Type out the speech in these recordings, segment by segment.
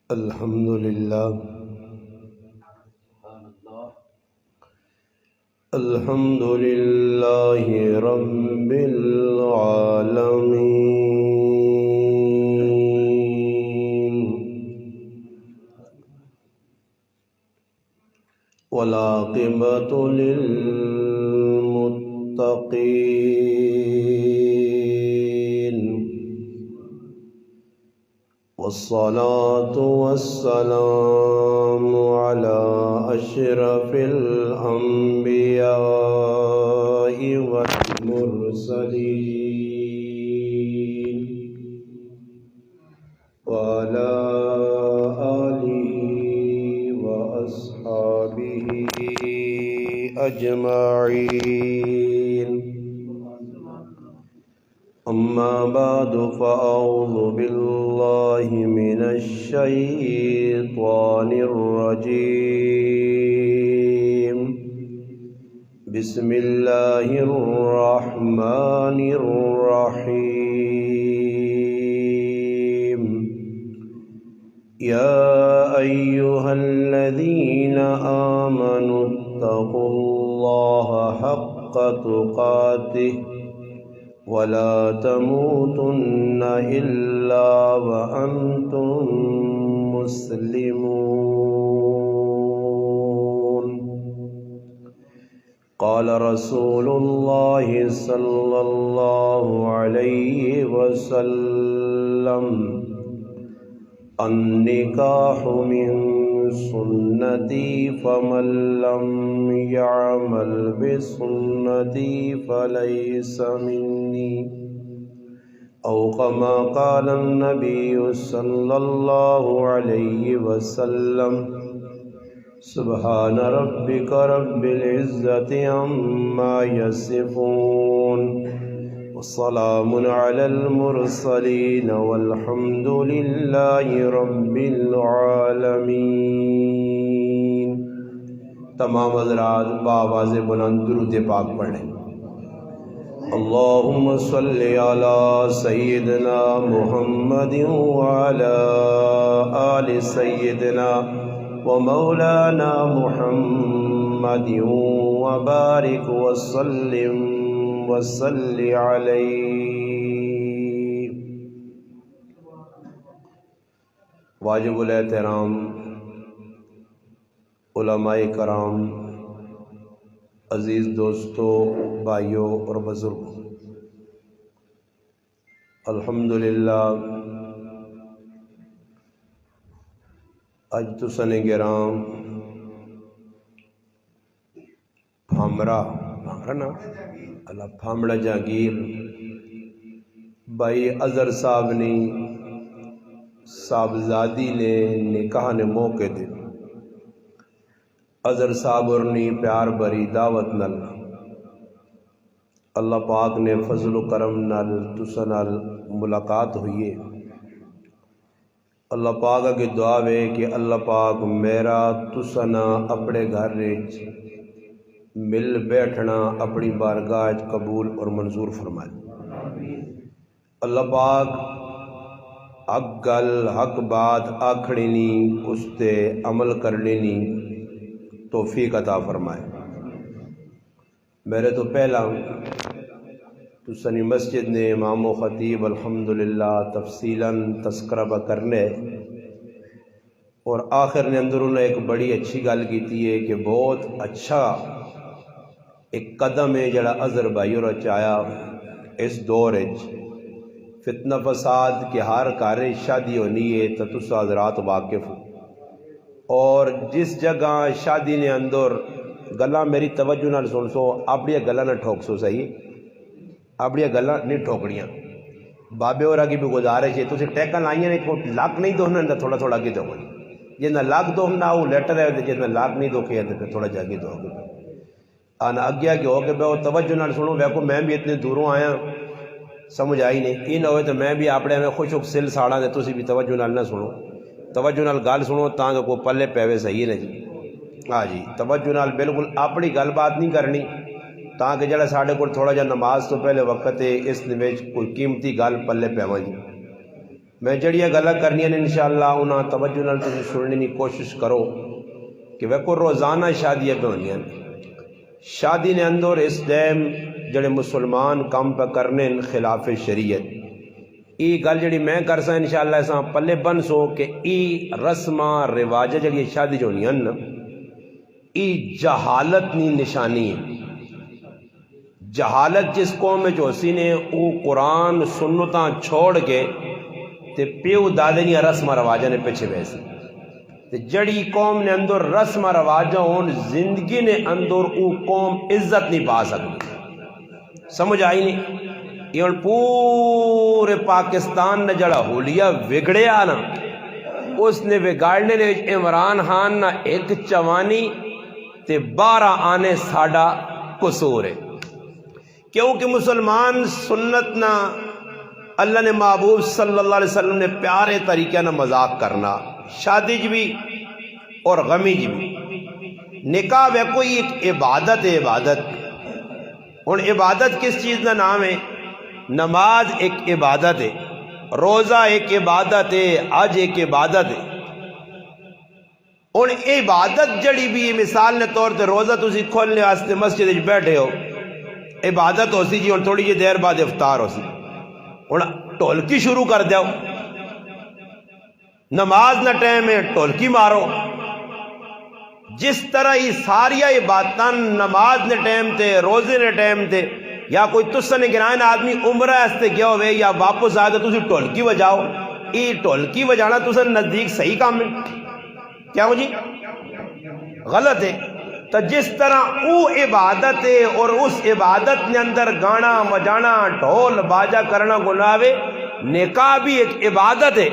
الحمد للہ الحمد للہ رب العالمین والعاقبۃ للمتقین والصلاة والسلام على أشرف الأنبياء والمرسلين وعلى آله وأصحابه أجمعين. أما بعد فأعوذ بالله من الشيطان الرجيم. بسم الله الرحمن الرحيم. يا أيها الذين آمنوا اتقوا الله حق تقاته ولا تموتن إلا وأنتم مسلمون. قال رسول الله صلى الله عليه وسلم: النكاح من سنتي فمن لم يعمل بسنتي فليس مني، أو كما قال النبي صلى الله عليه وسلم. سبحان ربك رب العزة عما يصفون وسلام على المرسلين والحمد لله رب العالمين. تمام حضرات بآواز بلند درود پاک پڑھیں. اللهم صل على سيدنا محمد وعلى آل سيدنا ومولانا محمد وبارك وسلم وصل علیہ. واجب الاحترام علماء کرام، عزیز دوستو، بھائیوں اور بزرگوں، الحمدللہ اج تساں گرام پھامرا نا اللہ پھامڑا جاگیر بھائی اظہر صاحب نے صاحبزادی نے نکاح نے موقع دے اظہر صاحب اور نی پیار بری دعوت نل اللہ پاک نے فضل و کرم نال تساں نال ملاقات ہوئی ہے. اللہ پاک کی دعا ہے کہ اللہ پاک میرا تساں اپنے گھر مل بیٹھنا اپنی بارگاہ قبول اور منظور فرمائے. اللہ پاک حق گل حق بات آکھنی نی اس تے عمل کرنے نی توفیق عطا فرمائے. میرے تو پہلا تسانی مسجد نے امام و خطیب الحمدللہ تفصیلاً تذکرہ کرنے اور آخر نے اندروں نے ایک بڑی اچھی گل کی ہے کہ بہت اچھا ایک قدم ہے جڑا اظہر بھائی اور چایا اس دور فتنہ فساد کے ہر گھر شادی ہونی ہے تو تسا حضرات واقف ہو. اور جس جگہ شادی نے اندر گلاں میری توجہ نال سن سو، اپنی گلاں نہ ٹھوک سو، صحیح اپنی گلاں نہیں ٹھوکڑیاں. بابے اور کی بھی گزارش ہے تسی ٹیکاں لائیاں نے لاک نہیں دوہنا تھوڑا تھوڑا اگے دو، جتنا لاک دوہنا وہ لیٹر ہے، جتنا لاک نہیں دوکھے تو تھوڑا جا کے دو آنا اگیا کہ ہو کہ بے توجہ نال سنو. ویکو میں بھی اتنے دوروں آیا سمجھ آئی نہیں، یہ نہ ہوئے تو میں بھی اپنے میں خوش سل ساڑا دے تسی بھی توجہ نال نہ سنو، توجہ نال گل سنو تاں کہ کوئی پلے پیوے. صحیح ہے جی، ہاں جی، توجہ نال بالکل اپنی گل بات نہیں کرنی تاکہ جڑا ساڈے کول تھوڑا جا نماز تو پہلے وقت ہے اس وچ کوئی قیمتی گل پلے پیواں جی. میں جڑیاں گلاں کرنیاں نے انشاءاللہ انہاں توجہ نال تسی سننے کی کوشش کرو کہ ویکو روزانہ شادیاں پہ ہونیاں شادی نے اندر اس ٹائم جڑے مسلمان کام پہ کرنے خلاف شریعت ای گل جڑی میں کر سا انشاءاللہ اساں پلے بن سو کہ ای رسماں رواج جڑی شادی جو ہونیاں نا ای جہالت نی نشانی ہے جہالت جس قوم میں جو سی نے او قرآن سنتاں چھوڑ کے تے پیو دادے نی رسم رواجہ نے پیچھے بیسی تے جڑی قوم نے اندر رسم رواجہ ہون زندگی نے اندر او قوم عزت نہیں پا سکتی سمجھ آئی نہیں یہ پورے پاکستان نے جڑا حلیہ وگڑیا نا اس نے بگاڑنے نے عمران خان نہ ایک چوانی تے 12 آنے ساڑا قصور ہے کیونکہ مسلمان سنت نہ اللہ نے محبوب صلی اللہ علیہ وسلم نے پیارے طریقے نہ مذاق کرنا شادی بھی اور غمی بھی نکاح ہے کوئی ایک عبادت ہے عبادت اور عبادت کس چیز کا نام ہے نماز ایک عبادت ہے روزہ ایک عبادت ہے حج ایک عبادت ہے اور عبادت جڑی بھی مثال نے طور تے روزہ تسی کھولنے واسطے مسجد وچ بیٹھے ہو عبادت ہو سی جی اور تھوڑی جی دیر بعد افطار ہو سی اور ٹولکی شروع کر دیو نماز نہ ٹائم ہے ٹولکی مارو جس طرح ہی ساری عبادتاں نماز نے ٹائم تے روزے نے ٹائم تے یا کوئی تسا نے گرائن آدمی عمرہ استے گیا ہوئے یا واپس آ کے تسی ٹولکی بجاؤ یہ ٹولکی بجانا تسا نزدیک صحیح کام ہے کیا ہو جی غلط ہے تو جس طرح او عبادت ہے اور اس عبادت نے اندر گانا بجانا ڈھول باجا کرنا گناہ ہے نکاح بھی ایک عبادت ہے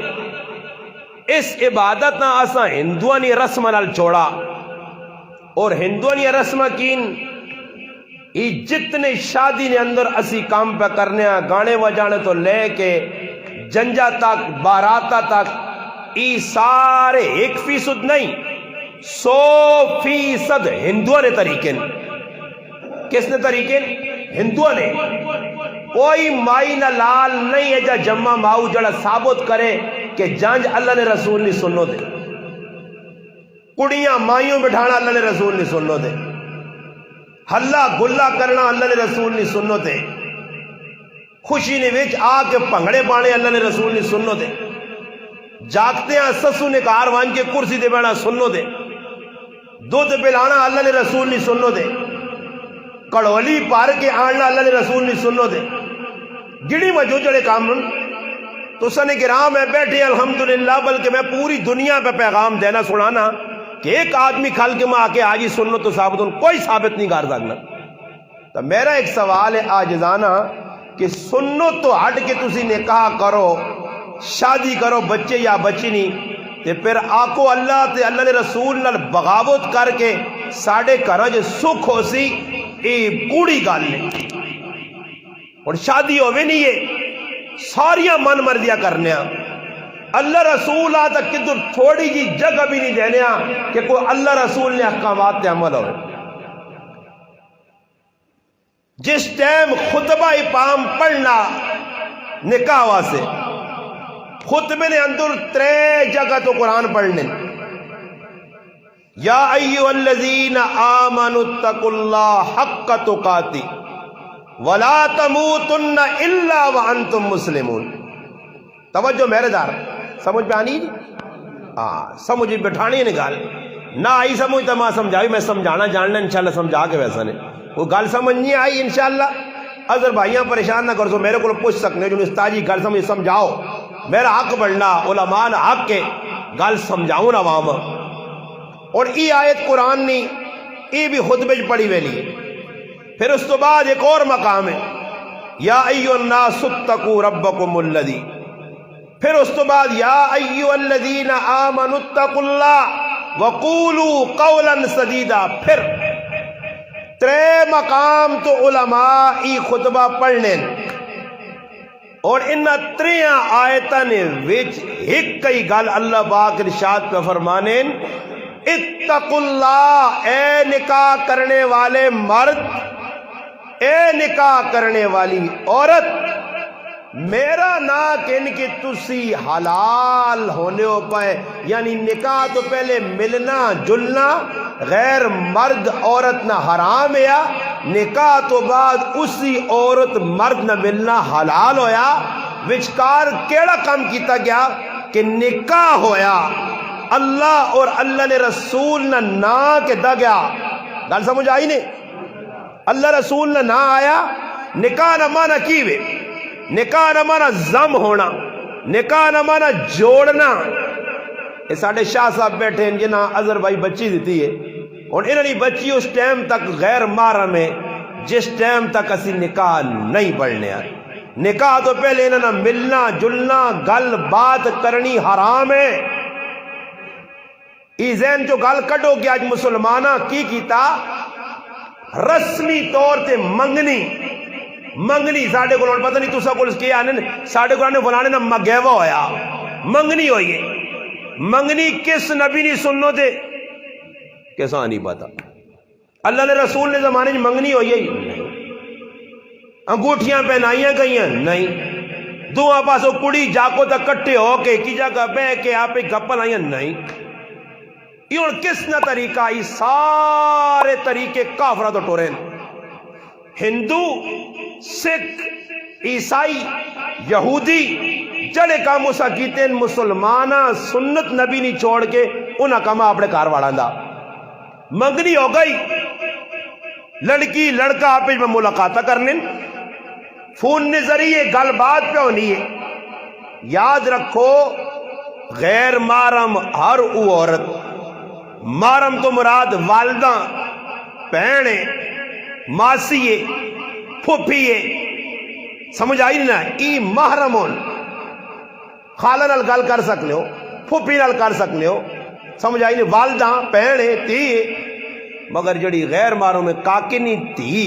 اس عبادت نہ اساں ہندوانی رسم نال چھوڑا اور ہندوانی رسم کین یہ جتنے شادی نے اندر اسی کام پہ کرنے ہیں گانے بجانے تو لے کے جنجا تک باراتا تک یہ سارے 1% نہیں 100% ہندوؤں نے طریقے کس نے طریقے ہندوؤں نے کوئی مائی نہ لال نہیں ہے جا جمع ماؤ جڑا ثابت کرے کہ جانج اللہ نے رسول نہیں سنو دے کڑیاں مائیوں بٹھانا اللہ نے رسول نہیں سنو دے ہلا گلا کرنا اللہ نے رسول نہیں سنو دے خوشی نے وچ آ کے پنگڑے پانے اللہ نے رسول نہیں سنو دے جاگتے ہیں سسو نے کار وان کے کرسی دے بینا سنو دے دودھ پلانا اللہ نے رسول نہیں سنو دے کڑولی پار کے آنا اللہ نے رسول نہیں سنو دے گڑی وجو جڑے کام تو سن گرام ہے بیٹھے الحمدللہ بلکہ میں پوری دنیا پہ پیغام دینا سنانا کہ ایک آدمی کھل کے ماں کے آجی سنو تو ثابت ان کوئی ثابت نہیں کر سکنا تو میرا ایک سوال ہے آجزانہ کہ سنو تو ہٹ کے تسی نکاح کرو شادی کرو بچے یا بچی نہیں تے پھر آکو اللہ تے اللہ نے رسول نال بغاوت کر کے ساڑھے کرج سکھ ہو سی یہ کوڑی گال لے اور شادی ہوئے نہیں ہے ساریاں من مرضیاں کرنے اللہ رسول آتا کدھر تھوڑی جی جگہ بھی نہیں دینے کہ کوئی اللہ رسول نے احکامات تے عمل ہوئے جس ٹائم خطبہ پام پڑھنا نکاح واسے خطبے نے اندر 3 جگہ تو قرآن پڑھنے یا ایھا الذین آمنوا اتقوا اللہ حق تقاتی ولا تموتن الا وانتم مسلمون توجہ میرے دار سمجھ پہ آنی سمجھ بٹھانی نہیں گال نہ آئی سمجھ تو ماں سمجھائی میں سمجھانا جاننا انشاءاللہ سمجھا کے ویسا نہیں وہ گال سمجھ نہیں آئی انشاءاللہ اگر بھائیاں پریشان نہ کر سو میرے کو پوچھ سکنے جو استاجی گال سمجھاؤ میرا حق بڑھنا علماء حق کے گال سمجھاؤں نا عوام اور ای آیت قرآن نہیں ای بھی خطبے پڑھی ویلی پھر اس تو بعد ایک اور مقام ہے یا ایھا الناس اتقوا ربکم الذی پھر اس تو بعد یا ایھا الذین آمنوا اتقوا اللہ وقولوا قولا سدیدا پھر 3 مقام تو علماء ای خطبہ پڑھنے اور ان 3 آیتاں نے وچ ایک کئی گل اللہ پاک ارشاد پہ فرمانے اتقوا اللہ اے نکاح کرنے والے مرد اے نکاح کرنے والی عورت میرا نا کن کی تسی حلال ہونے ہو پائے، یعنی نکاح تو پہلے ملنا جلنا غیر مرد عورت نہ حرام ہے، نکاح تو بعد اسی عورت مرد نہ ملنا حلال ہویا۔ وچکار کیڑا کام کیتا گیا کہ نکاح ہویا، اللہ اور اللہ نے رسول نہ نا کے دا گیا۔ گل سمجھ آئی نہیں؟ اللہ رسول نہ آیا، نکاح نہ مانا کیوے، نکاح نہ مانا زم ہونا، نکاح نہ مانا جوڑنا۔ یہ ساڑھے شاہ صاحب بیٹھے ہیں جنہاں اظہر بھائی بچی دیتی ہے، اور انہوں نے بچی اس ٹائم تک غیر محرم ہے جس ٹائم تک اسی نکاح نہیں پڑھنے آئے۔ نکاح تو پہلے انہوں نے ملنا جلنا گل بات کرنی حرام ہے۔ ای ذہن جو گل کٹو کہ آج مسلمانہ کی کیتا رسمی طور تے منگنی ساڑھے کو پتہ نہیں تُسا کو کیا آنے ساڑھے کو آنے فلانے نہ مگیوہ ہویا، منگنی ہوئی ہے۔ منگنی کس نبی نہیں سنو دے کیسا نہیں پتا؟ اللہ نے رسول نے زمانے میں منگنی ہوئی ہے؟ انگوٹھیاں پہنائیاں گئی ہیں؟ نہیں۔ دعا پاسو کڑی جاکو تک کٹے ہو کے کی جگہ بے کے آپ ایک گپل آئیں؟ نہیں۔ یہ کس نہ طریقہ؟ یہ سارے طریقے کافرہ تو ٹورین، ہندو سکھ عیسائی یہودی جڑے کام اسا کیتے ہیں، مسلمانہ سنت نبی نہیں چھوڑ کے انہاں کام اپنے کار واڑاں دا۔ منگنی ہو گئی، لڑکی لڑکا آپس میں ملاقاتہ کرنے، فون نے ذریعے گل بات پہ ہونی ہے۔ یاد رکھو غیر محرم ہر او عورت، محرم تو مراد والدہ بہنے ماسیے پھوپھیے، سمجھ آئی نہیں نا؟ ای محرم ہون، خالہ نال گل کر سکنے ہو، پھوپھی نال کر سکنے ہو، سمجھ آئی نہیں؟ والدہ بہنے تھی، مگر جڑی غیر محرم میں کاکنی تھی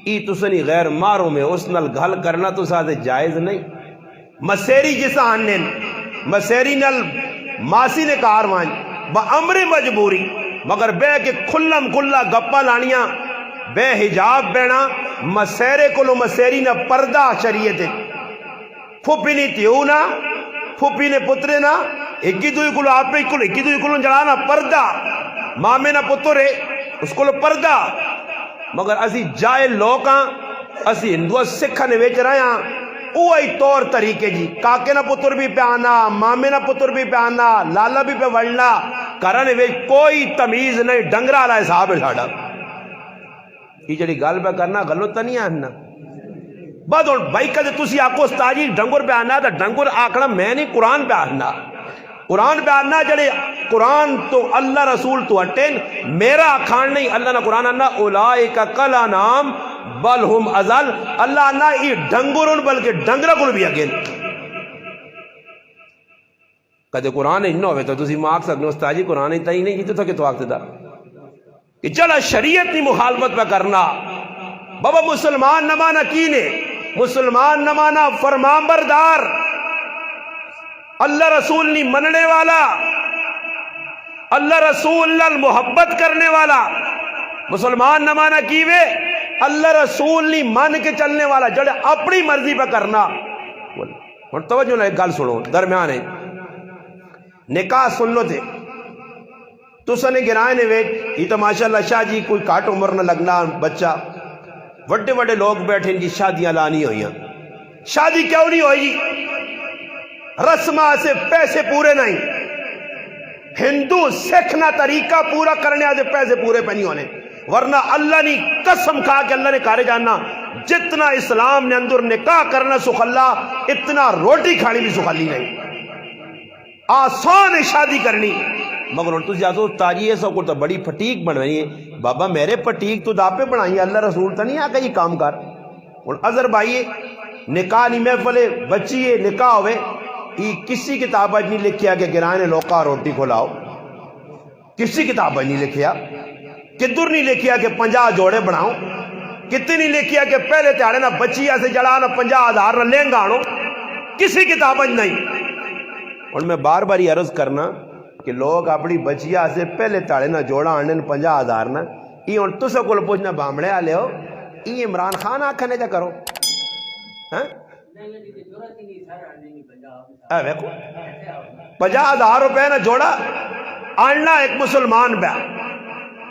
ای تسنی غیر محرم میں اس نال گل کرنا تو ساتھ جائز نہیں۔ مسیری جسا آنے مسیری نال ماسی نے کاروان با امر مجبوری، مگر بے کہ کھلم کھلا گپا لانیاں بے حجاب بینا مسیرے کلو مسیری نہ پردہ شریعت ہے۔ پھوپی نہیں تیونا پھوپی نے پترے نا ایکی دوئی کلو آپ پہ ایکی دوئی کلو جڑانا پردہ، مامے نہ پترے اس کلو پردہ۔ مگر اسی جائے لوکاں اسی ہندو سکھا نے ویچ رہے ہیں اوہی طور طریقے جی، کاکے نہ پتر بھی پہ آنا، مامے نہ پتر بھی پہ آنا، لالا بھی پہ وڑنا کرنے ویچ کوئی تمیز نہیں، ڈنگرہ علیہ صاحب ہے ساڑا۔ یہ جڑی گل پہ کرنا غلط نہیں آنا بعد اور بھائی کہتے تسی آکو استاجی ڈنگر پہ آنا تھا، ڈنگر آکڑا میں نہیں قرآن پہ آنا، قرآن پہ آنا جڑے قرآن تو اللہ رسول تو اٹین میرا کھان نہیں۔ اللہ نے قرآن آنا اولائک کالانعام بل ہم اضل، اللہ آنا یہ ڈنگرون بلکہ ڈنگرہ کل بھی اگین۔ کہتے قرآن انہوں ہوئے تو تسی ماک سکنے استاجی قرآن ہی نہیں جیتے تھا کہ تو آگتے دا کہ چلا شریعت نہیں مخالفت پہ کرنا۔ بابا مسلمان نہ مانا کینے، مسلمان نہ مانا فرمان بردار، اللہ رسول نہیں مننے والا، اللہ رسول نال محبت کرنے والا۔ مسلمان نہ مانا کیوے اللہ رسول نہیں مان کے چلنے والا، جڑے اپنی مرضی پہ کرنا۔ اور توجہ نہ ایک گل سنو درمیان ہے، نکاح سن لو تھے تو سنے گرائے نے ویچ یہ تو ماشاءاللہ شاہ جی کوئی کاٹ عمر نہ لگنا بچہ، وڈے وڈے لوگ بیٹھے ان کی شادیاں لانی ہوئیں۔ شادی کیوں نہیں ہوئی؟ رسمہ سے پیسے پورے نہیں، ہندو سکھنا طریقہ پورا کرنے آتے پیسے پورے پہ نہیں ہونے، ورنہ اللہ نے قسم کہا کہ اللہ نے کارے جاننا جتنا اسلام نے اندر نکاح کرنا سخلا اتنا روٹی کھانی بھی سخلی نہیں، آسان شادی کرنی۔ مگر تو جاتو تاجی ہے سب کو تو بڑی پھٹیک بنوانی ہے، بابا میرے پھٹیک تو داپے بنائی، اللہ رسول تو نہیں آکا یہ کام کر۔ اور اظہر بھائی نکاح نہیں محفلے بچی ہے نکاح ہوئے، یہ کسی کتاب نہیں لکھیا کہ گرانے لوکا روٹی کھلاؤ، کسی کتاب نہیں لکھیا، کدھر نہیں لکھیا کہ 50 جوڑے بناؤ، کتنی نہیں لکھیا کہ پہلے تیارے نہ بچیا سے جڑانا 50,000 نہ لیں گانو، کسی کتاب نہیں۔ اور میں بار بار یہ عرض کرنا کہ لوگ اپنی بچیا سے پہلے تاڑے نہ جوڑا آنے 50,000 نہ، یہ ان تو سکول پوچھنا بامڑے آلے ہو، یہ عمران خان آکھنے جا کرو، ویکو 50,000 روپے نہ جوڑا آننا ایک مسلمان پہ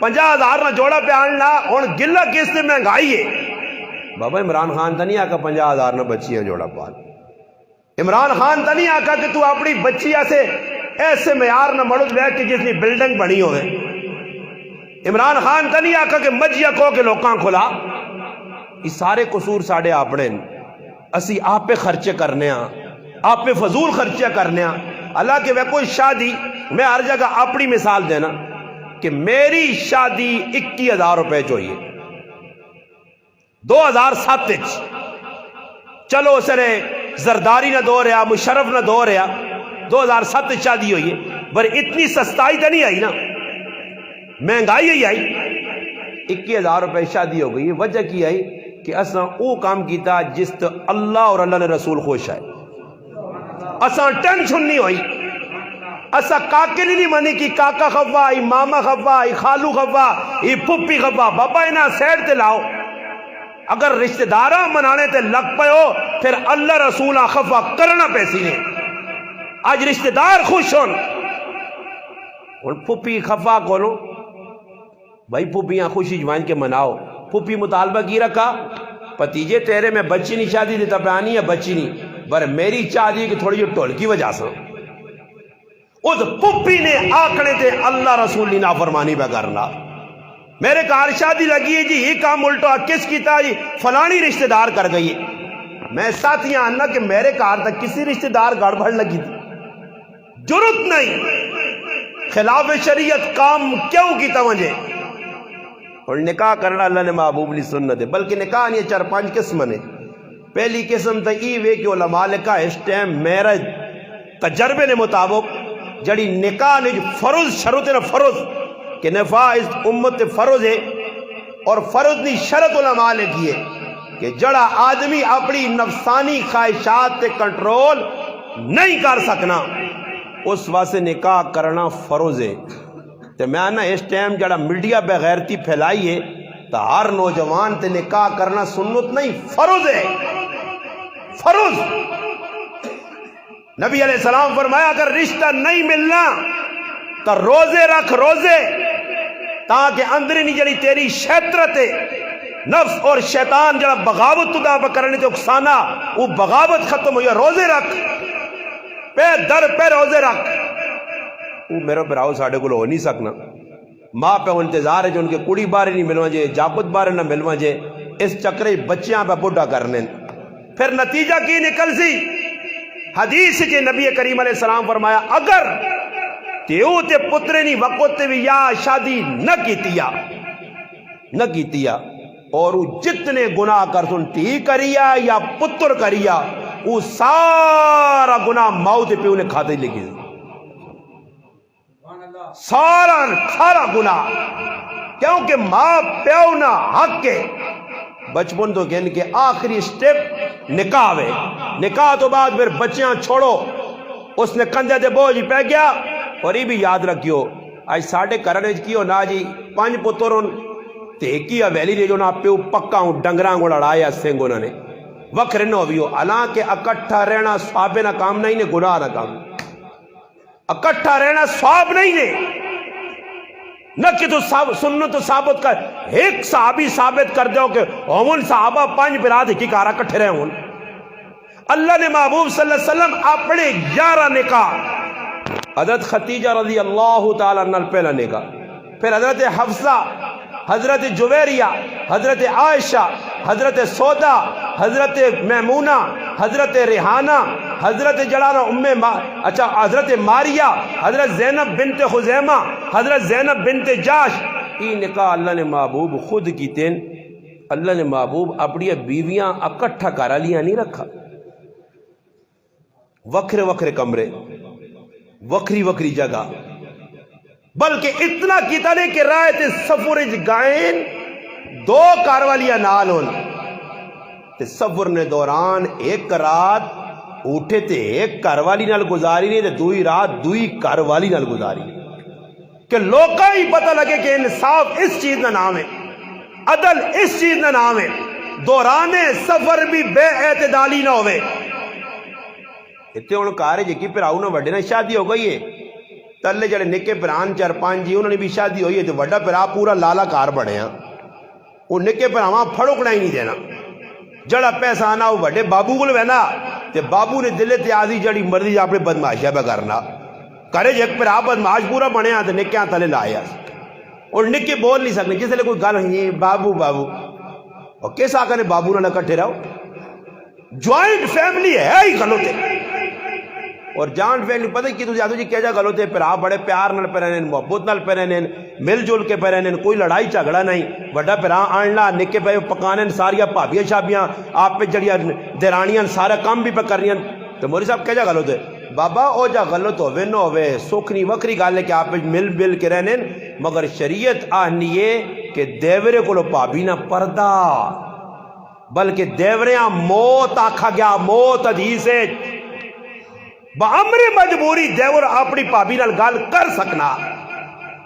50,000 نہ جوڑا پہ آننا اور گلہ کس نے مہنگائی ہے بابا عمران خان تا نہیں آکا 50,000 نہ بچی ہے جوڑا پال عمران خان تا نہیں آکا کہ تو اپنی بچی سے ایسے معیار نہ مڑد لے کہ جس نے بلڈنگ بنی ہوئے عمران خان تا نہیں آکا کہ مجھیا کو کہ لوکاں کھلا یہ سارے قصور ساڑے آپڑے اسی آپ پہ خرچے کرنے ہیں آپ پہ فضول خرچے کرنے ہیں اللہ کے وہ کوئی شادی میں ہر جگہ اپنی مثال دینا کہ میری شادی 21,000 روپے چاہیے 2007 چلو سرے زرداری نہ دو رہا مشرف نہ دو رہا 2007 شادی ہوئی ہے پر اتنی سستائی تو نہیں آئی نا مہنگائی ہی آئی 21,000 روپے شادی ہو گئی وجہ کی آئی کہ اساں او کام کیتا جس تو اللہ اور اللہ نے رسول خوش آئے اساں ٹینشن نہیں ہوئی اساں کاکے نہیں منی کہ کاکا خفا ای ماما خفا ای خالو خفا ای پھپی خفا بابا انہاں سیڈ تے لاؤ اگر رشتہ داراں منانے تے لگ پے ہو پھر اللہ رسول خفا کرنا پیسی نے آج رشتہ دار خوش ہون اور پھپی خفا کولو بھائی پھپیاں خوشی جوان کے مناؤ پھپی مطالبہ کی رکھا پتیجے تیرے میں بچی نہیں شادی دیتا پیانی ہے بچی نہیں بر میری چاہتی کہ تھوڑی جو ٹول کی وجہ سے اس پھپی نے آکڑے تھے اللہ رسول نے نافرمانی پہ کرنا میرے کار شادی لگی ہے جی یہ کام الٹا کس کی تھا جی فلانی رشتہ دار کر گئی میں ساتھ یہ آنا کہ میرے کار تک کسی رشتہ دار گڑبڑ لگی تھی جرت نہیں خلاف شریعت کام کیوں کی توجہ اور نکاح کرنا اللہ نے محبوب لی سنت ہے بلکہ نکاح نہیں 4-5 قسم نے پہلی قسم تا ای وے کہ علماء لکھا اس ٹائم میرا تجربے نے مطابق جڑی نکاح نے فرض شرط ہے نا فرض کہ نفاع اس امت فرض ہے اور فرض نہیں شرط علماء لکھی ہے کہ جڑا آدمی اپنی نفسانی خواہشات تے کنٹرول نہیں کر سکنا اس واسطے نکاح کرنا فرض ہے تو میں آنا اس ٹائم جڑا میڈیا بغیرتی پھیلائی ہے تو ہر نوجوان تے نکاح کرنا سنت نہیں فرض ہے فرض نبی علیہ السلام فرمایا اگر رشتہ نہیں ملنا تو روزے رکھ روزے تاکہ اندرینی جڑی تیری شیطرت ہے نفس اور شیطان جڑا بغاوت تدا پہ کرنے تے اکسانا وہ بغاوت ختم ہوئی روزے رکھ پہ در پہ روزے رکھ وہ میرے براؤ ساڑھے کو ہو نہیں سکنا ماں پہ انتظار ہے جو ان کے کڑی بارے نہیں ملوا جے جاپت بارے نہ ملوا جے اس چکرے بچیاں پہ بڑھا کرنے پھر نتیجہ کی نکل سی حدیث کے نبی کریم علیہ السلام فرمایا اگر تیو تے پترے نہیں وقت تے بھی یا شادی نہ کیتیا اور وہ جتنے گناہ کر سن تی کریا یا پتر کریا وہ سارا گناہ موت پہ انہیں کھاتے لگی سارا گناہ کیونکہ ماں پیو نہ حق کے بچپن تو کہنے کے آخری سٹیپ نکاح ہے نکاح تو بعد پھر بچیاں چھوڑو اس نے کندھے دے بوجھ پہ گیا اور یہ بھی یاد رکھیو آج ساڑھے کرنے کیو نا جی 5 پتروں تے کی ویلی دے جو نا پیو پکا ہوں ڈنگراں کو لڑایا سنگوں نے وکر نو بھی ہو حالانکہ اکٹھا رہنا صحابے نہ کام نہیں نے گناہ نہ کام اکٹھا رہنا صحاب نہیں نے نہ کہ تو سنت ثابت کر ایک صحابی ثابت کر دو کہ ہمون صحابہ 5 برات کی کارا کٹھے رہے ہوں اللہ نے محبوب صلی اللہ علیہ وسلم اپنے 11 نکاح حضرت خدیجہ رضی اللہ تعالیٰ عنہ پہلا نکاح پھر حضرت حفصہ حضرت جویریہ حضرت عائشہ حضرت سودا حضرت میمونہ حضرت ریحانہ حضرت جلانا حضرت ماریہ حضرت زینب بنت خزیمہ حضرت زینب بنت جاش یہ نکاح اللہ نے محبوب خود کی تین اللہ نے محبوب اپنی بیویاں اکٹھا کرا لیا نہیں رکھا وکھرے وکھرے کمرے وکری جگہ بلکہ اتنا کیتا نہیں کہ رایت سفرج گائن 2 کاروالیاں نال ہون تے سفر نے دوران ایک رات اٹھے تے ایک کاروالی نال گزاری نہیں تے دوئی رات دوئی کاروالی نال گزاری کہ لوکاں ہی پتہ لگے کہ انصاف اس چیز نہ نام ہے عدل اس چیز نہ نام ہے دوران سفر بھی بے اعتدالی نہ ہوئے. اتنے ہوں گھر جی پراؤ نہ وڈے نہ شادی ہو گئی ہے تلے جڑے نکے پران 4-5 جی انہوں نے بھی شادی ہوئی ہے تو وڈا پرا پورا لالا کار بڑھیا وہ نکے پراواں پھڑکنا ہی نہیں دینا جڑا پیسہ آنا وہ وڈے بابو کو لینا تے بابو نے دلے تے آدھی جڑی مرضی اپنے بدماشیاں پہ کرنا کرے جی ایک پرا بدماش پورا بنیا تو نکیاں تلے لایا اور نکے بول نہیں سکنے جس لئے کوئی گل ہوئی بابو بابو اور کس آقا نے بابو نہ کٹھے رہو جوائنٹ فیملی ہے ہی غلط ہے اور جان فیملی پتہ کی تو زیادہ جی کیا جا غلط ہے پھر آپ بڑے پیار نال پہ رہنے محبت نال پہ رہنے مل جل کے پہ رہنے کوئی لڑائی جھگڑا نہیں بڑا پھر آننا نکے پہ پکانے ساریاں بھابیاں شابیاں آپ پہ جڑیاں دیرانیاں سارا کام بھی پہ کرنیاں تو موری صاحب کیا جا غلط ہے بابا او جا غلط ہوئے نہ ہوئے سکھ نہیں وکری گال ہے کہ آپ مل مل کے رہنے مگر شریعت آہنی ہے کہ دیورے کو لو پابی نہ پردہ بلکہ دیوریاں موت آکھا گیا موت حدیث ہے بامر مجبوری دیور اپنی پابی نال گال کر سکنا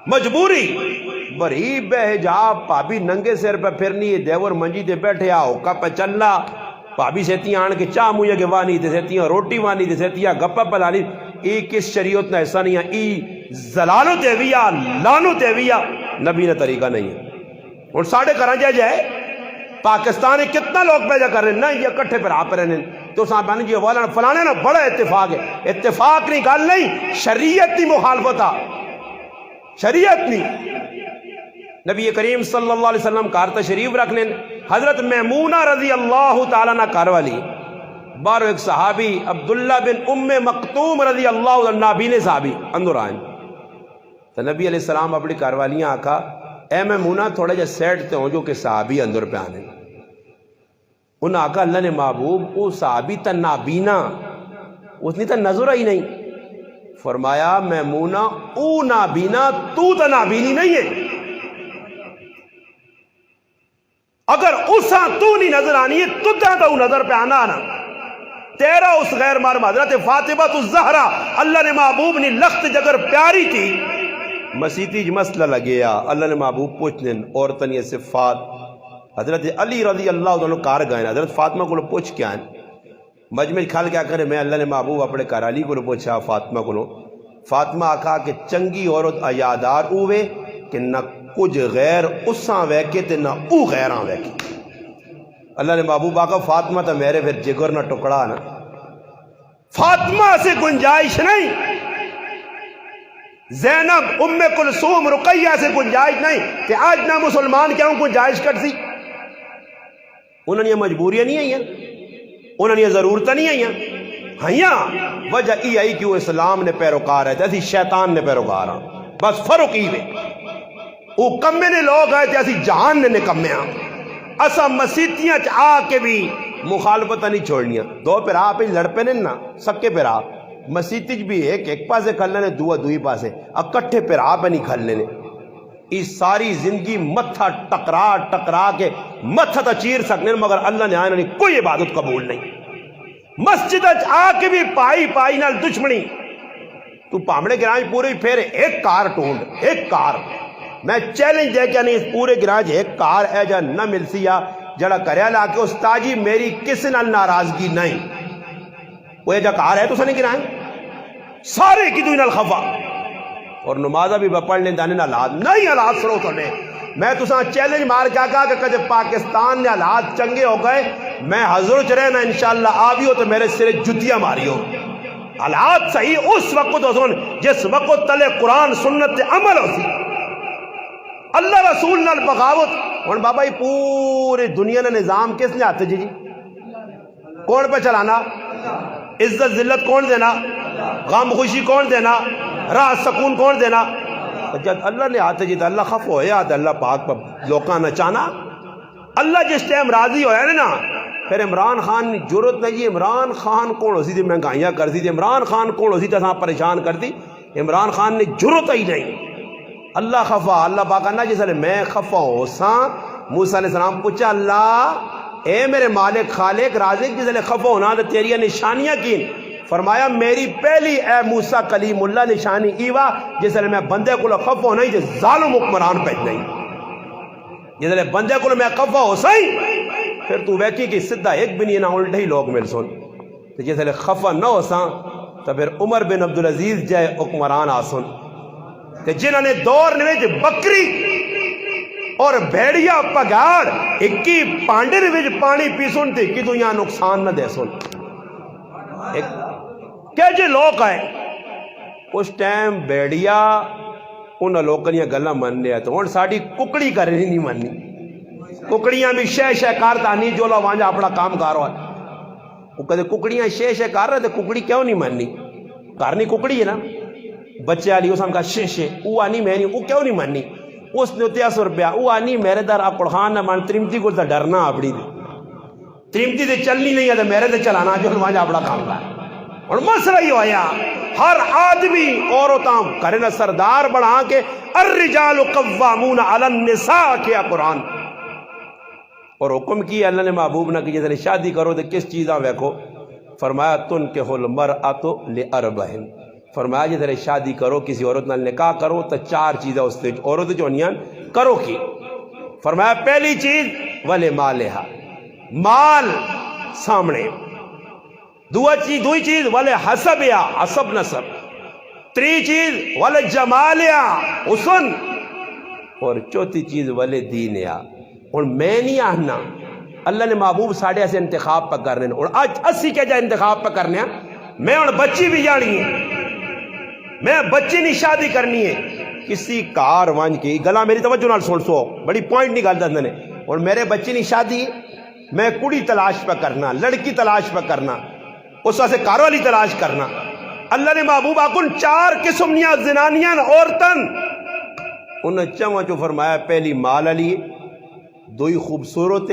مجبوری بری بے حجاب پابی ننگے سر پہ پھرنی ہے دیور منجی دے بیٹھے آؤ کپ پہ چلنا پابی سیتیاں آن کے چاہ مویا کے وانی تے سیتیاں روٹی وانی تے سیتیاں گپا پلانی ای کس شریعت نہ ایسا نہیں ہے ای زلالو تیویا لانو تیویا نبی نے طریقہ نہیں ہے اور ساڑھے کران جائے پاکستان کتنا لوگ پیدا کر رہے ہیں نا یہ کٹھے پر آپ رہنے تو صاحب جی والا فلانے نا بڑا اتفاق ہے اتفاق نہیں گال نہیں شریعت نہیں مخالفت شریعت نہیں نبی کریم صلی اللہ علیہ وسلم کار تشریف رکھ لیں حضرت میمونہ رضی اللہ تعالیٰ نہ کار والی بارو ایک صحابی عبداللہ بن ام مکتوم رضی اللہ عنہ نابین صحابی اندر آئیں تو نبی علیہ السلام اپنی کار والیاں آکھا اے میمونہ تھوڑا جا سیٹ تے ہوں جو کہ صحابی اندر پہ آنے انہوں آکھا اللہ نے محبوب او صحابی تا نابینا اس نے تا نظر ہی نہیں فرمایا میمونہ او نابینا تو تا نابینی نہیں ہے اگر اسا تو نہیں نظر آنی ہے تو تا او نظر پہ آنا آنا تیرا اس غیر مرم حضرت فاطمہ الزہرا اللہ نے محبوب نے لخت جگر پیاری تھی مسیطی مسئلہ لگیا اللہ نے محبوب پوچھنے عورتن یہ صفات حضرت علی رضی اللہ عنہ کار گئے حضرت فاطمہ کو پوچھ کیا ہیں مجمع کھال کیا کرے میں اللہ نے محبوب اپنے کار علی کو پوچھا فاطمہ کو فاطمہ آکھا کہ چنگی عورت عیادار ہوئے کہ نہ کچھ غیر اساں ویکے تے نہ او غیراں ویکے اللہ نے محبوب آکھا فاطمہ تا میرے پھر جگر نہ ٹکڑا نا فاطمہ سے گنجائش نہیں زینب ام کلثوم رقیہ سے گنجائش نہیں کہ آج نہ مسلمان کیا ہوں گنجائش کرتی انہوں نے یہ مجبوریاں نہیں آئی ہیں انہوں نے یہ ضرورتیں نہیں آئی ہیں ہیاں وجہ ای آئی کہ وہ اسلام نے پیروکار ہے جیسی شیطان نے پیروکار ہیں بس فرق ہی ہے وہ کمے نے لوگ آئے جیسی جہان نے نکمے ہیں اسا مسیتیاں آ کے بھی مخالفت نہیں چھوڑنیاں دو پھر آپ لڑ پہ نہیں نا سکے پھر آپ مسیتیج بھی ایک پاسے کھلنے نے دوئی پاسے اکٹھے پھر آپ نہیں کھلنے نے اس ساری زندگی متھا ٹکرا کے متھا تا چیر سکنے مگر اللہ نے آئے نہیں کوئی عبادت قبول نہیں مسجد آ کے بھی پائی نال دشمنی تو پامڑے گراج پورے پھر ایک کار ٹونڈ ایک کار میں چیلنج دے کہ نہیں پورے گراج ایک کار ہے جا نہ مل سی یا جڑا کریا لا کے استاجی میری کسی نال ناراضگی نہیں وہ جا کار ہے تو سنے گرائیں سارے کی دوئی نال خفا اور نمازہ بھی پڑھ لیں دانے حالات نہیں حالات سرو تو نے میں تو ساں چیلنج مار کیا کہا کہ کجے پاکستان نے حالات چنگے ہو گئے میں حضور چرے نا انشاءاللہ آبی ہو تو میرے سرے جتیاں ماری ہو حالات صحیح اس وقت ہو سن جس وقت تلے قرآن سنت عمل ہو سی اللہ رسول نال بغاوت اور بابا یہ پورے دنیا نے نظام کس نے آتے جی کون پہ چلانا عزت ذلت کون دینا غم خوشی کون دینا راحت سکون کون دینا جب اللہ نے آتے جی تو اللہ خف ہویا تو اللہ پاک پر لوکاں نچانا اللہ جس ٹائم راضی ہویا نا پھر عمران خان نے جرت نہیں جی عمران خان کون ہو سی تھی مہنگائیاں کر دی تھی عمران خان کون ہو سی تھی پریشان کر دی عمران خان نے جرت ہی نہیں اللہ خفا اللہ پاک نا جس میں خفا ہو سا موسیٰ علیہ السلام پوچھا اللہ اے میرے مالک خالق رازق جس خفا ہونا تو تیری نشانیاں کین فرمایا میری پہلی اے موسیٰ کلیم اللہ نشانی ایوہ جس لئے میں بندے کو خفا ہونا ہی جس ظالم حکمران پیج نہیں جس لئے بندے کو میں خفا ہو سائی پھر تو ویکھی کہ سدھا ایک بھی نہیں نہ الٹے ہی لوگ مل سن تو جس لئے خفا نہ ہو ساں تو پھر عمر بن عبدالعزیز جائے حکمران آسن کہ جنہوں نے دور نویج بکری اور بھیڑیا پگاڑ اکی پانڈے نویج پانی پی سن تھی کہ تو یہاں نقصان نہ دے سن کہ جی لوگ آئے اس ٹائم بھیڑیا انہوں لوگوں نے گلہ من لیا تو ان ساڑی ککڑی کر رہی نہیں مننی ککڑیاں بھی شے کارتا نہیں جو لو وہاں اپنا کام کارو ہے وہ کہتے ککڑیاں شے کار رہے تھے ککڑی کیوں نہیں مننی کارنی ککڑی ہے نا بچے آلی اس ہم کہا شے وہ آنی میں نہیں وہ کیوں نہیں مننی اس نے 300 روپیہ وہ آنی میرے در آپ قرخان نہ مان تریمتی کو ڈرنا اپنی دے تریمتی دے چلنی نہیں ہے تو میرے دے چلانا جو وہاں اپنا کام کار اور مسئلہ ہی ہویا ہر آدمی عورتاں کرنا سردار بڑھا کے الرجال قوامون علی النساء کیا قرآن اور حکم کی اللہ نے محبوب نہ کہ جیسے شادی کرو تو کس چیزاں ویکھو فرمایا تنکح المرأۃ لاربع فرمایا جیسے شادی کرو کسی عورت نال نکاح کرو تو 4 چیزیں اس تے عورت جو نیاں کرو کی فرمایا پہلی چیز ولمالھا مال سامنے دوئی چیز والے حسب یا حسب نسب 3 چیز والے جمال یا حسن اور 4 چیز والے دین یا اور میں نہیں آنا اللہ نے محبوب ساڑھے ایسے انتخاب پہ کرنے اور آج 80 کے جا انتخاب پہ کرنے میں اور بچی بھی جانی ہے میں بچی نہیں شادی کرنی ہے کسی کار وانج کی گلا میری توجہ نال سن سو بڑی پوائنٹ نکالتا اندر نے اور میرے بچی نہیں شادی میں کڑی تلاش پہ کرنا لڑکی تلاش پہ کرنا اس واسے کاروالی تلاش کرنا اللہ نے محبوب آکن 4 قسم نیا زنانیاں عورتن انہوں چاہاں جو فرمایا پہلی مال علی 2 خوبصورت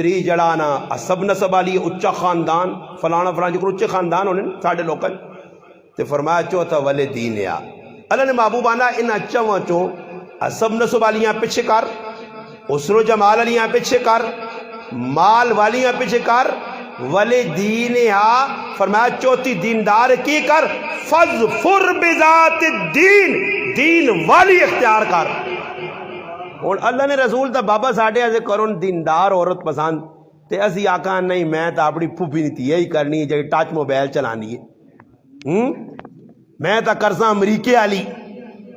3 جڑانا عصب نسب علی اچھا خاندان فلانا فلانا جو اچھے خاندان انہیں ساڑھے لوکل تو فرمایا چوتھا والے دین یا اللہ نے محبوب آنا ان چاہاں چو عصب نسب علیاں پیچھے کر اسر و جمال علیاں پیچھے کر مال والیاں پیچھے کر ولی دین یا فرمایا چوتھی دیندار کی کر فَظْفُرْ بِذَاتِ الدین دین والی اختیار کر اور اللہ نے رسول تا بابا ساڑھے ایسے کرن دیندار عورت پسند تے اسی آقا نہیں میں تا اپنی پھوپی نہیں تھی یہی کرنی ہے جائے ٹاچ موبائل چلانی ہے میں تا کرساں امریکے آلی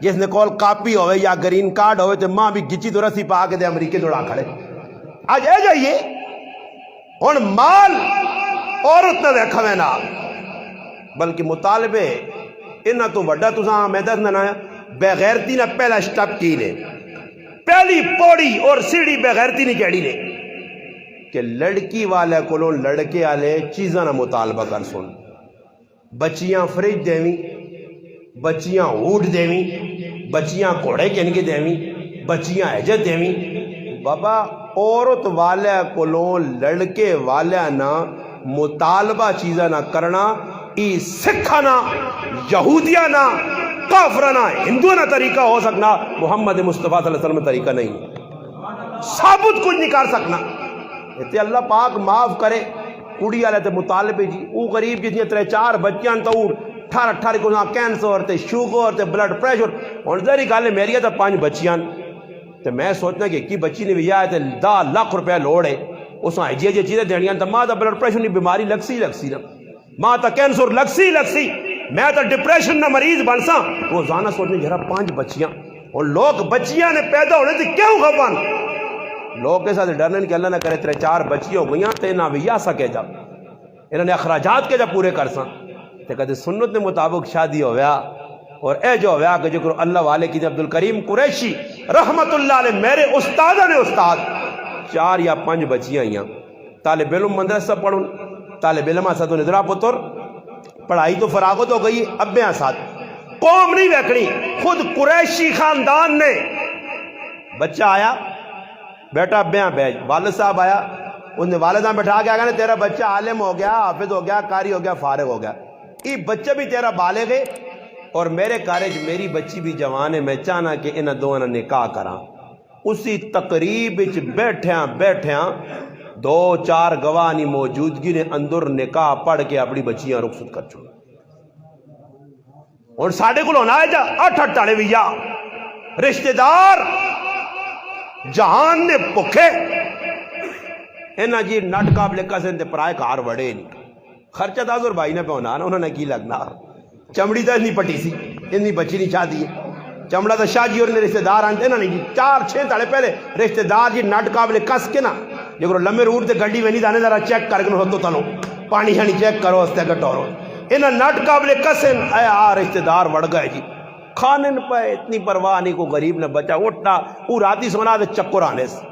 جس نے کال کاپی ہوئے یا گرین کارڈ ہوئے تے ماں بھی گچی تو رسی پا کے دے امریکے دوڑا کھڑے آج اے جائیے اور مال عورت نہ دیکھا میں نہ بلکہ مطالبے انہا تو وڈا تو ساں میدت نہ نایا بغیرتی نہ پہلا سٹپ کی لے پہلی پوڑی اور سیڑھی بغیرتی نہیں کہڑی لے کہ لڑکی والے کولوں لڑکے والے چیزاں نہ مطالبہ کر سن بچیاں فریج دیویں بچیاں اونٹ دیویں بچیاں گھوڑے کن کے دیویں بچیاں عجت دیویں بابا عورت والے کولوں لڑکے والے نہ مطالبہ چیزاں نہ کرنا ای سکھانا یہودیاں کافرانہ ہندوانہ طریقہ ہو سکنا محمد مصطفیٰ صلی اللہ علیہ وسلم طریقہ نہیں ثابت کچھ نہیں کر سکنا اتنے اللہ پاک معاف کرے کڑی والے تے مطالبے جی وہ غریب جتنی 3-4 بچیاں تو 18 کو کینسر تے شوگر تے بلڈ پریشر اور ذری گل میری تو 5 بچیاں تو میں سوچنا کہ کی بچی نے بھی آئے تے 10 لاکھ روپے لوڑ ہے اس میں جی چیزیں دینیاں تو ماں تا بلڈ پریشر نہیں بیماری لگسی نا ماں تا کینسر لگسی میں تو ڈپریشن نہ مریض بنسا روزانہ سوچنے جرا 5 بچیاں اور لوگ بچیاں نے پیدا ہونے تھے کیوں خفان لوگ کے ساتھ ڈرنے کہ اللہ نہ کرے 3-4 بچی ہو گئیاں تے نہ بھی سکے جا انہوں نے اخراجات کے جا پورے کر سا تے کہتے سنت نے مطابق شادی ہو گیا اور اے جو ہویا کہ جو اللہ والے کی عبد الکریم قریشی رحمت اللہ علیہ میرے استاد نے استاد 4 یا 5 بچیاں ہیں طالب علم مدرسہ پڑھوں طالب علم اسد نظرہ پتر پڑھائی تو فراغت ہو گئی ابے ساتھ قوم نہیں ویکھنی خود قریشی خاندان نے بچہ آیا بیٹا ابے بیج والد صاحب آیا اس نے والدہ بٹھا کے آگا تیرا بچہ عالم ہو گیا حافظ ہو گیا قاری ہو گیا فارغ ہو گیا یہ بچہ بھی تیرا بالغ ہے اور میرے کارج میری بچی بھی جوان ہے میں چاہنا کہ انہاں دونوں نکاح کراں اسی تقریب بیٹھیاں 2-4 گواہی موجودگی نے اندر نکاح پڑھ کے اپنی بچیاں رخصت کر چھوڑ اور ساڑھے کو ہونا ہے جا 8 تاڑے بھی جا رشتہ دار جہان نے پکھے انہاں جی نٹ قابل کسن تے پرائے کار وڑے نہیں خرچہ تازور بھائی نے پہ ہونا نا انہوں نے کی لگنا چمڑی تو اتنی پٹی سی اتنی بچی نہیں چاہ دیے چمڑا تو شاہ جی اور رشتہ دار آنتے نا نہیں جی 4-6 تاڑے پہلے رشتہ دار جی نٹ قابل کس کے نا جو لمبے روٹ تے گڈی میں نہیں دانے ذرا چیک کر کے ہوتو تلو پانی شانی چیک کرو اس تے گٹورو انہاں نٹ قابل کسن اے رشتہ دار وڑ گئے جی کھانے پہ اتنی پرواہ نہیں کو غریب نے بچا اٹھنا وہ راتی سونا دے چکر آنے سے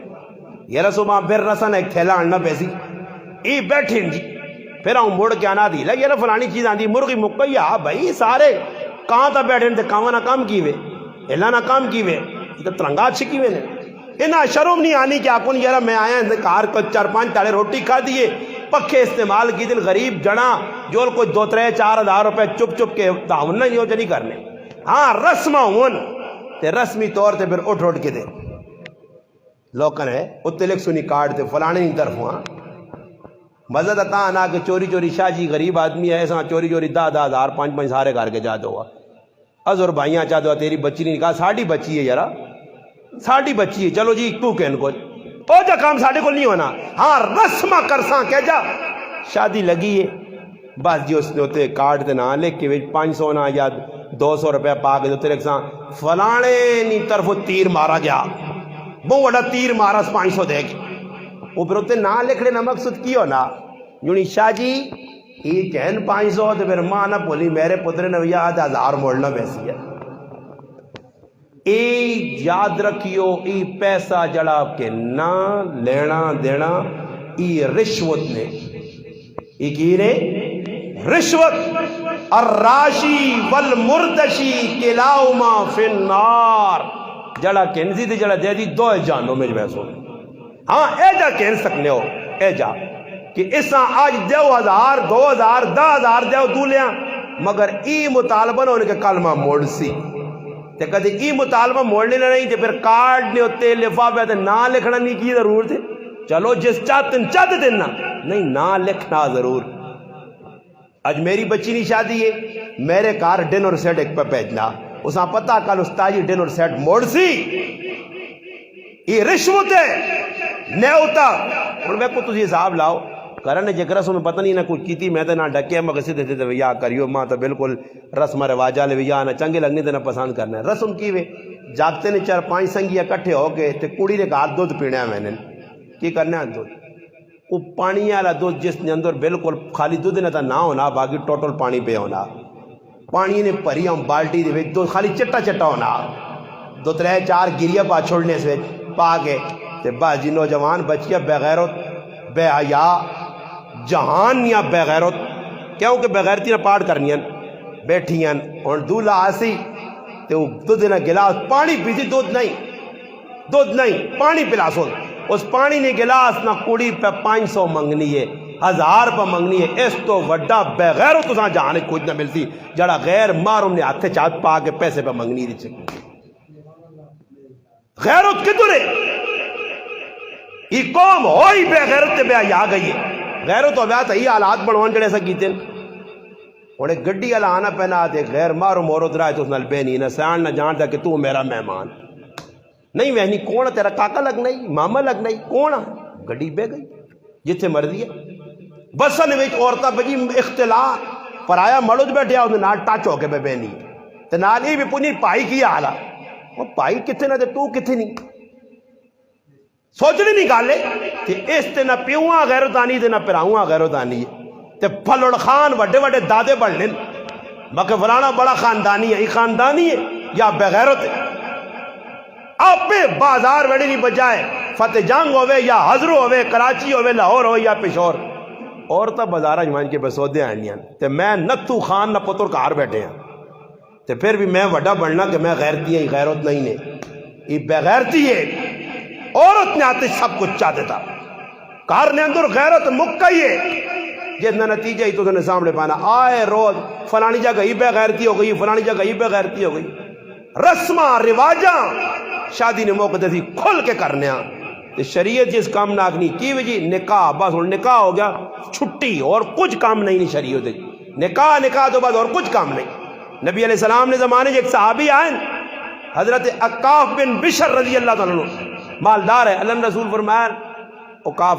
یہ رسو ماں پھر رسن ایک تھیلا آننا پیسی ای بیٹھیں جی پھر ہوں مڑ کے آنا دی لگے نا فلانی چیز آن دی مرغی مکئی بھائی سارے کہاں تا بیٹھیں تھے کہاں نہ کام کی وے اللہ نہ کام کی وے یہ تو ترنگات چھکی وے نے انہاں شرم نہیں آنی کہ آپ یارا میں آیا ہیں کار کو 4-5 تاڑے روٹی کھا دیئے پکھے استعمال کی دل غریب جڑا جو کوئی 2-3-4 ہزار روپے چپ چپ کے تعاون نہیں ہو نہیں کرنے ہاں رسم ہون تے رسمی طور تے پھر اٹھ کے دے لوکن ہے اتنے لکھ سنی کارڈ تے فلانے نہیں طرف ہاں مزہ تا آنا کہ چوری چوری شاہ جی غریب آدمی ہے ایسا چوری چوری 10-10 ہزار 5-5 سارے کر کے جا دو ازور بھائیاں چاہ دو تیری بچی نہیں کہا ساڑھی بچی ہے یارا ساڑھی بچی ہے چلو جی تو کہن کو او جا کام ساڑھے کو نہیں ہونا ہاں رسمہ کرساں کہہ جا شادی لگی ہے بس جی اس نے ہوتے کارڈ تے نہ لکھ کے 500 نہ یا 200 روپے پا کے دوتے لکھ ساں فلانے نہیں طرف تیر مارا گیا بہت بڑا تیر مارا 500 دے گی وہ پھر ہوتے نہ لکھ لینا مقصد کی ہونا یونی شاہ جی یہ کہن 500 تو پھر ماں نہ بولی میرے پتر نے بھی 1000 موڑنا بیسی ہے ای یاد رکھیو ای پیسہ جڑا کے نہ لینا دینا ای رشوت نے ای کی نے رشوت الراشی والمردشی کلاؤما فی النار جڑا کنزی دی جڑا دے دی 2 جانوں میں جو ہاں اے جا کہن سکنے ہو اے جا کہ اساں آج دیو 1000 2000 10,000 دیو دولیاں مگر ای مطالبہ نہ ہونے کے کلمہ موڑ سی تے کدی ای مطالبہ موڑنے نہیں تے پھر کارڈ نے ہوتے لفافے تے نہ لکھنا نہیں کی ضرور تھے چلو جس چاہتن چاہتے دینا نہیں نہ لکھنا ضرور آج میری بچی نہیں شادی ہے میرے کار ڈنر سیٹ ایک پہ بھیجنا اساں پتہ کل استاجی ڈنر سیٹ موڑ سی یہ رشوت ہے نیوتا اور میں کو تجھے حساب لاؤ کرنے جے رسم میں پتہ نہیں نہ کچھ کیتی میں تے نہ ڈکے مگر سیدھے سیدھے ویا کریو ماں تو بالکل رسم رواجہ لے ویا نہ چنگے لگنے تے نہ پسند کرنا رسم کی وے جاگتے نے 4-5 سنگی اکٹھے ہو کے تے کڑی نے کہا دودھ پینا ہے میں نے کی کرنا ہے دودھ وہ پانی والا دودھ جس نے اندر بالکل خالی دودھ نہ نہ ہونا باقی ٹوٹل پانی پہ ہونا پانی نے پری ہم بالٹی دے دودھ خالی چٹا چٹا ہونا 2-3-4 گریا پا چھوڑنے سے پا کے تے بس جی نوجوان بچیا بے غیرت بے حیا جہان یا بے غیرت کیونکہ بے غیرتی نہ پاٹ کرنی بیٹھی ہیں اور دولہ آسی تے وہ دودھ نہ گلاس پانی پیسی دودھ نہیں پانی پلاسو اس پانی نے گلاس نہ کڑی پہ 500 منگنی ہے 1000 پہ منگنی ہے اس تو وڈا بے غیرت تو جہانے کچھ نہ ملتی جڑا غیر مارم نے ہاتھے چاہت پا کے پیسے پہ منگنی دی چکی غیرت کدھر ہے یہ قوم ہوئی بے غیرت تے بے حیا گئی ہے غیرت ہو بیا تھی حالات بڑھوان جڑے ایسا کیتے انہیں گڈی والا آنا پہنا دے غیر مارو مورد رائے تو اس نال بے نہیں نہ سیان نہ جانتا کہ تو میرا مہمان نہیں وہنی کون تیرا کاکا لگنا ہی ماما لگنا ہی کون گڈی بے گئی جتھے مرضی ہے بسن وچ عورتاں بجی اختلاط پرایا مڑد بیٹھے اس نال ٹچ ہو کے بے نہیں تے نال ہی بھی پونی پائی کی حالا وہ پائی کتنے نہ تے تو کتنے نہیں سوچنی نہیں گالے کہ اس تے نہ پیوہاں غیرتانی تے نہ پراؤہاں غیرتانی ہے تے پھلوڑ خان وڈے وڈے دادے بڑھ لیں مکہ فلانا بڑا خاندانی ہے یہ خاندانی ہے یا بغیرت ہے آپ پہ بازار وڑی نہیں بجائے فتح جنگ ہوئے یا حضرو ہوئے کراچی ہوئے لاہور ہوئے یا پشور عورتہ بازارہ جوان کے بسودے آنیاں تے میں نتو خان نہ پتر کار بیٹھے ہیں تے پھر بھی میں وڈا بڑھنا کہ میں غیرتی ہیں غیرت نہیں نے یہ بغیرتی ہے عورت نے آتے سب کچھ چاہ دیتا کار نے اندر غیرت مکئی ہے جتنا نتیجہ ہی تو نے سامنے پانا آئے روز فلانی جگہ ہی بے غیرتی ہو گئی فلانی جگہ ہی بے غیرتی ہو گئی رسمہ رواجاں شادی نے موقع دیتی کھل کے کرنے ہیں شریعت جس کام ناکنی کی وجہ نکاح بس نکاح ہو گیا چھٹی اور کچھ کام نہیں شریعت نکاح تو بعد اور کچھ کام نہیں نبی علیہ السلام نے زمانے ایک صحابی آئے حضرت عقاف بن بشر رضی اللہ تعالیٰ عنہ مالدار ہے اللہ رسول فرمایا عقاف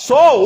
100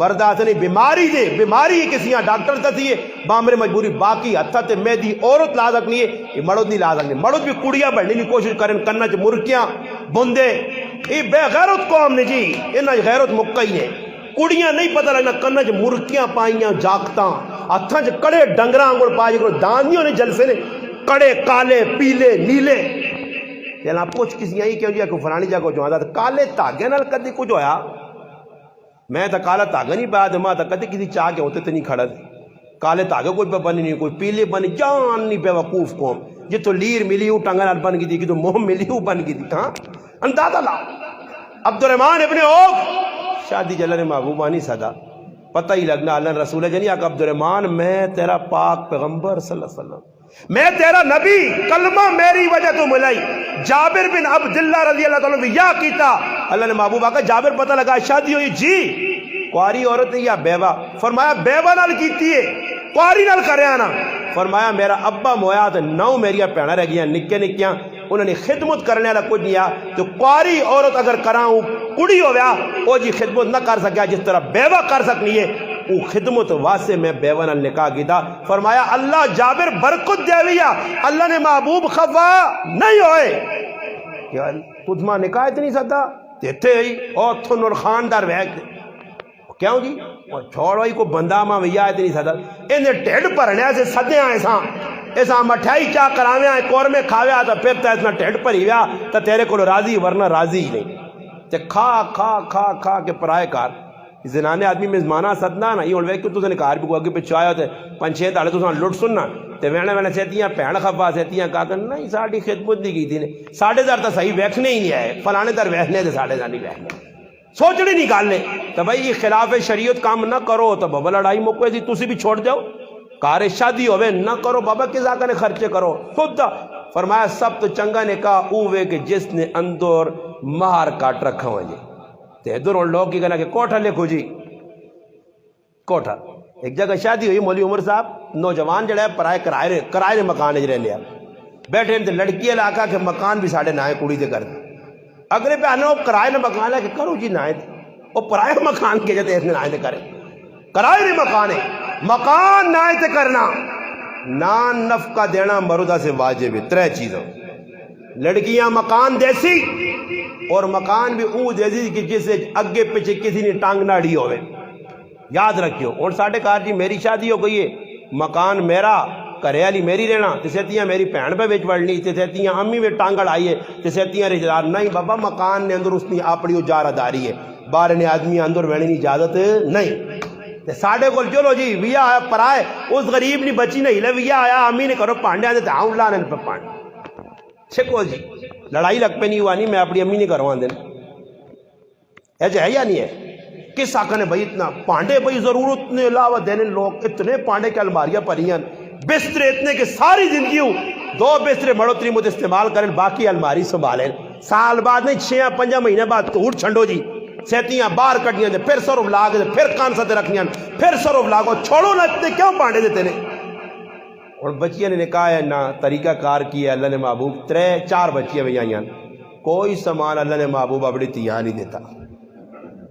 مرد آسنی بیماری دے بیماری ہے کسی یہاں ڈاکٹر دسی ہے بامر مجبوری باقی ہتھا تے میدی عورت لا سکنی ہے یہ مرد نہیں لا سکنی مرد بھی کڑیاں بڑھنے کی کوشش کریں کنہ چ مرکیاں بندے یہ بے غیرت قوم نے جی انہاں غیرت مکئی نے کڑیاں نہیں پتہ لگنا کنہ چ مرکیاں پائیاں جاکتاں ہتھاں چ کڑے ڈنگراں انگل پائی کو دانیوں نے جلسے نے کڑے کالے پیلے نیلے جنا پوچھ کسی آئی کیوں جی کو فلانی جگہ جو آتا کالے دھاگے نال کدی کچھ ہویا میں تو کالا دھاگا نہیں پایا ماں تو کدی کسی چاہ کے ہوتے تو نہیں کھڑا کالے دھاگے کوئی بنی نہیں کوئی پیلے بنی جان نہیں پہ وقوف قوم جتوں لیر ملی ہوں ٹنگا نال بن گئی تھی کتوں موہ ملی ہوں بن گئی تھی ہاں اندازہ لا عبد الرحمن ابن عوف شادی جلال محبوبہ نہیں صدا پتہ ہی لگنا اللہ رسول ہے جنی آقا عبد الرحمن میں تیرا پاک پیغمبر صلی اللہ علیہ وسلم میں تیرا نبی کلمہ میری وجہ تو ملائی جابر بن عبداللہ رضی اللہ تعالیٰ یا کیتا اللہ نے محبوب آقا جابر پتہ لگا شادی ہوئی جی کواری عورت یا بیوہ فرمایا بیوہ نال کیتی ہے کواری نال کرے آنا فرمایا میرا ابا مویا تو 9 میریا پیڑا رہ گیا نکے نکیاں انہوں نے خدمت کرنے والا کچھ نہیں آ تو کواری عورت اگر کراؤں کڑی ہو گیا وہ جی خدمت نہ کر سکیا جس طرح بیوہ کر سکنی ہے وہ خدمت واسے میں بیوہ نال نکاح کی تھا فرمایا اللہ جابر برکت دے ویا اللہ نے محبوب خفا نہیں ہوئے کیا تجھ ماں نکاح اتنی سدا دیتے ہی اور تھو نور خاندار ویک کیوں جی چھوڑ ہوئی کو بندہ ماں ویا اتنی سدا انہیں ٹیڑ پرنے سے سدے آئے ایسا مٹھائی چاہ کراوے آئے کورمے کھاوے آتا پھر تا اتنا ٹیڑ پر ہی ویا تا تیرے کو راضی ورنہ راضی ہی نہیں تے کھا کھا کھا کھا کے پرائے کار زنانے آدمی مزمانہ سدنا نا یہ ہوئے کہ تو نے کار بھی کو اگے پچھو آیا ہوتے 5-6 داڑے تو ساں لٹ سننا تے وینے وینے سیتیاں پہن خفا سیتیاں کہا کہ نہیں ساڑھی خدمت نہیں کی تھی نے 10.5 تا صحیح ویکھنے ہی نہیں آئے فلانے در ویکھنے تے 10.5 نہیں ویکھنے سوچنے نہیں گالنے تو بھائی یہ خلاف شریعت کام نہ کرو تو بابا لڑائی موقع تھی تسی بھی چھوڑ جاؤ کار شادی ہوئے نہ کرو بابا کس آقا نے خرچے کرو خود فرمایا سب تو چنگا نے کہا اوے کہ جس نے اندر مہار کاٹ رکھا ہوا جی تے ادھر اور لوگ کی کہنا کہ کوٹھا لکھو جی کوٹھا ایک جگہ شادی ہوئی مولوی عمر صاحب نوجوان جڑا ہے پرائے کرائے نے مکان رہ لیا بیٹھے ہیں لڑکی علاقہ کے مکان بھی ساڑھے نائے کڑی دے کر دیں اگلے پہ آنے وہ کرائے نے مکان ہے کہ کرو جی نائے وہ پرائے مکان کے جاتے اس نے نائے دے کریں کرائے نے مکان نائے دے کرنا نان نفقہ دینا مردہ سے واجب ہے 3 چیزوں لڑکیاں مکان دیسی اور مکان بھی او دیسی کہ جسے اگے پیچھے کسی نے ٹانگ نہ ڈی ہوئے یاد رکھیو اور ساڑھے کار جی میری شادی ہو گئی ہے مکان میرا کرے علی میری رہنا تسیتیاں میری پہن پہ بیچ پڑنی تسیتیاں امی میں ٹانگڑ آئی ہے تسیتیاں رشتہ دار نہیں بابا مکان نے اندر اس نے اپنی اجارہ ہے باہر نے آدمی اندر بہنے کی اجازت نہیں ساڑھے کو چلو جی ویا آیا پرائے اس غریب نے بچی نہیں لے ویا آیا امی نے کرو پانڈے آتے تھے اللہ نے پہ پانڈے چھکو جی لڑائی لگ پہ نہیں ہوا نہیں میں اپنی امی نہیں کروا دیں ایسے ہے یا نہیں ہے کس آقا نے بھائی اتنا پانڈے بھائی ضرورت نے علاوہ دینے لوگ اتنے پانڈے کے الماریاں پریاں بسترے اتنے کہ ساری زندگی 2 بسترے مڑوتری مجھے استعمال کریں باقی الماری سنبھالیں سال بعد نہیں 6-5 مہینے بعد ٹوٹ چھنڈو جی سیتیاں باہر کٹیاں دے پھر سرف لاگ دے پھر کان ستے رکھنیاں پھر سرف لاگو چھوڑو نہ اتنے کیوں پانڈے دیتے نے اور بچیاں نے نکاح ہے نہ طریقہ کار کیا اللہ نے محبوب 3-4 بچیاں بھی آئیاں کوئی سامان اللہ نے محبوب اپنی تیار نہیں دیتا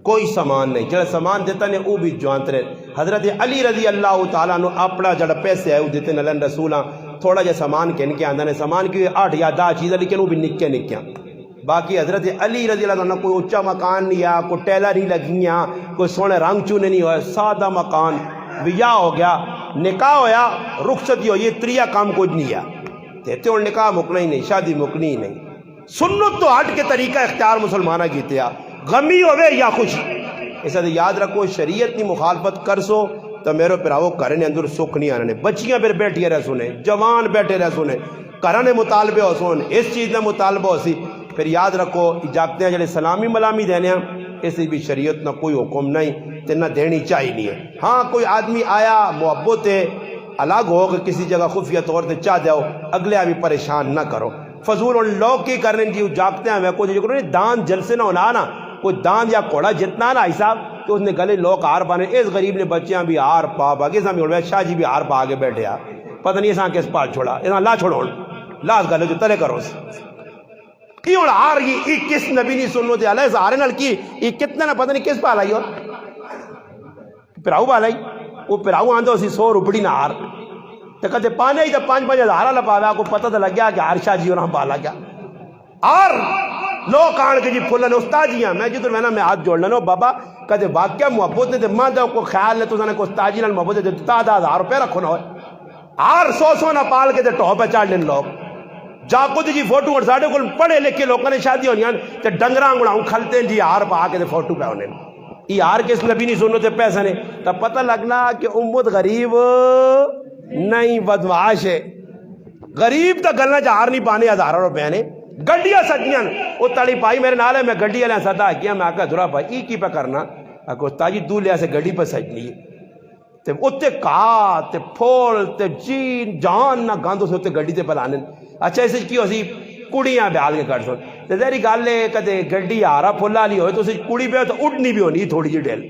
کوئی سامان نہیں جڑا سامان دیتا نے وہ بھی جوانت رہے حضرت علی رضی اللہ تعالیٰ نے اپنا جڑا پیسے آئے وہ دیتے نے اللہ رسولہ تھوڑا جا سامان کہنے کے آندہ نے سامان کی 8 یا 10 چیزیں لیکن وہ بھی نکے نکیاں باقی حضرت علی رضی اللہ تعالیٰ کوئی اچھا مکان نہیں آیا کوئی ٹیلر نہیں لگیاں کوئی سونے رنگ چونے نہیں ہوئے سادہ مکان ویا ہو گیا نکاح ہویا رخصتی ہو یہ 3 کام کچھ نہیں ہے دیتے اور نکاح مکنا ہی نہیں شادی مکنی ہی نہیں سنت تو ہٹ کے طریقہ اختیار مسلمانہ کیتے ہیں غمی ہوئے یا خوشی اس لیے یاد رکھو شریعت کی مخالفت کر سو تو میرے پراؤ کرنے اندر سکھ نہیں آنے بچیاں پھر بیٹھیاں رہ سنے جوان بیٹھے رہ سنے کرنے مطالبے ہو سن اس چیز نے مطالبہ ہو سی پھر یاد رکھو اجازتیں جڑے سلامی ملامی دینے ہیں اس بھی شریعت نہ کوئی حکم نہیں تے نہ دینی چاہیے نہیں ہے ہاں کوئی آدمی آیا محبت ہے الگ ہو کہ کسی جگہ خفیہ طور سے چاہ جاؤ اگلے ابھی پریشان نہ کرو فضول اور لوگ کی کرنے کی جاگتے ہیں میں کوئی کرو دان جلسے نہ ہونا نا کوئی دان یا کوڑا جتنا نا حساب تو اس نے گلے لوگ ہار پانے اس غریب نے بچیاں بھی ہار پا باقی سا بھی شاہ جی بھی ہار پا آگے بیٹھے آ پتہ نہیں ایسا کس پال چھوڑا ایسا لا چھوڑو لاس گلے جو تلے کرو یہ اور ہار یہ کس نبی نہیں سنو دے علیہ سارے نال کی یہ کتنے نہ پتہ نہیں کس پال آئی اور پھراؤ والا ہی وہ پھراؤ آندو اسی 100 روپڑی نہ ہار تو کدے پانے ہی تو 5-5 ہزار والا پایا کو پتہ تو لگ گیا کہ عارشہ جی اور ہم بالا گیا اور لوگ آن کے جی پھولن استاد جی ہیں میں جدھر میں ہاتھ جوڑ لینا بابا کدے واقعہ محبت نے ماں دے کو خیال نے تو سنے کو استاد جی نے محبت دے 10,000 روپے رکھو نہ ہوئے اور 100 نہ پال کے ٹو پہ چاڑ لین لوگ جاکو جی فوٹو اور ساڑھے کو پڑھے لکھے لوگوں نے شادی ہونی ہیں ڈنگراں گڑاؤں کھلتے ہیں جی ہار پا کے فوٹو پہ ہونے یہ ہار کے اس نبی نہیں سنو تے پیسہ نے تب پتہ لگنا کہ امت غریب نہیں بدمعاش ہے غریب تو گلنا چار نہیں پانے 1000 روپے نے گڈیاں سجیاں وہ تڑی پائی میرے نال ہے میں گڈی والے سدا کیا میں آکا دھرا بھائی کی پہ کرنا آکو تاجی دولیا سے گڈی پہ سجنی تے اتے کا تے پھول تے جین جان نہ گاندو سے اتے گڈی تے پلانے اچھا اسے کی ہوسی کڑیاں بیال کے کٹ سن تے ذری گل ہے کدے گڈی آرا پھولا لی ہوئے تو اسے کڑی پہ تو اٹھنی بھی ہونی تھوڑی جی ڈیل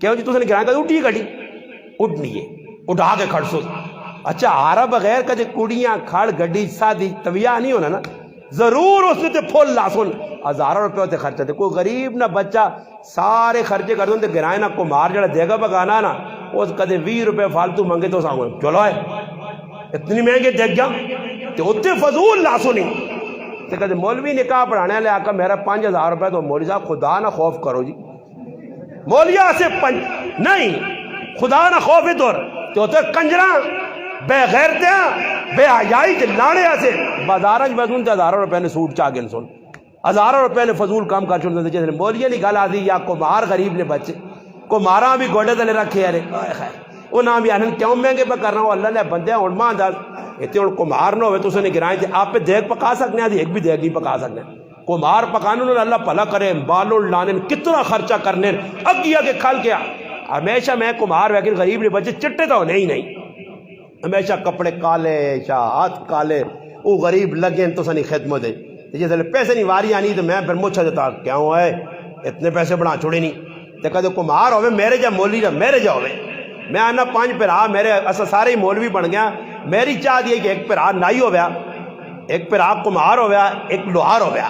کیوں جی تو نے گراں کدے اٹھی گڈی اٹھنی ہے اٹھا کے کھڑ سو اچھا آرا بغیر کدے کڑیاں کھڑ گڈی سادی طویہ نہیں ہونا نا ضرور اس نے تے پھول لاسن 1000 روپے ہوتے خرچہ تے کوئی غریب نہ بچہ سارے خرچے کر دوں تے گرائے نہ کو مار جڑا دے گا پکانا نا اس کدے 20 روپے فالتو منگے تو ساؤں چلو ہے اتنی مہنگے دیکھ گیا تے اتنے فضول لاسو نہیں تے کدے مولوی نکاح پڑھانے لے آکا میرا 5000 روپے تو مولوی صاحب خدا نہ خوف کرو جی مولیہ سے نہیں خدا نہ خوف دور تے ہوتے کنجراں بے غیرتیاں بے حیائی تے لانے ایسے بازارہ جبازون تے 1000 روپے نے سوٹ چاہ گئے سن 1000 روپے نے فضول کام کر چھوڑتے جیسے مولیہ نہیں گل آدھی یا کو مار غریب نے بچے کو مارا بھی گوڑے تلے رکھے یارے وہ نام بھی آنن کیوں مہنگے پہ کر رہا ہوں اللہ نے بندے ہیں اڑما انداز اتنے ان کو مار نہ ہوئے تو اسے نے گرائیں تھے آپ پہ دیکھ پکا سکنے ہیں ایک بھی دیکھ نہیں پکا سکنے کو مار پکانے انہوں نے اللہ پلا کرے بالوں لانے کتنا خرچہ کرنے اگیا کے کھل کے ہمیشہ میں کو مار لیکن غریب نے بچے چٹے تو نہیں ہمیشہ کپڑے کالے ہاتھ کالے وہ غریب لگے تو سنی خدمت ہے جیسے پیسے نہیں واری آنی تو میں پھر مچھا دیتا کیا ہوا ہے اتنے پیسے بنا چھوڑے نہیں تو کدے کمار ہوئے میرے جا مولی جا میرے جا ہوئے میں آنا 5 پھرا میرے اصل سارے ہی مولوی بن گیا میری چاہ دی ہے کہ ایک پھرا نائی ہو گیا ایک پھرا کمار ہو گیا ایک لوہار ہو گیا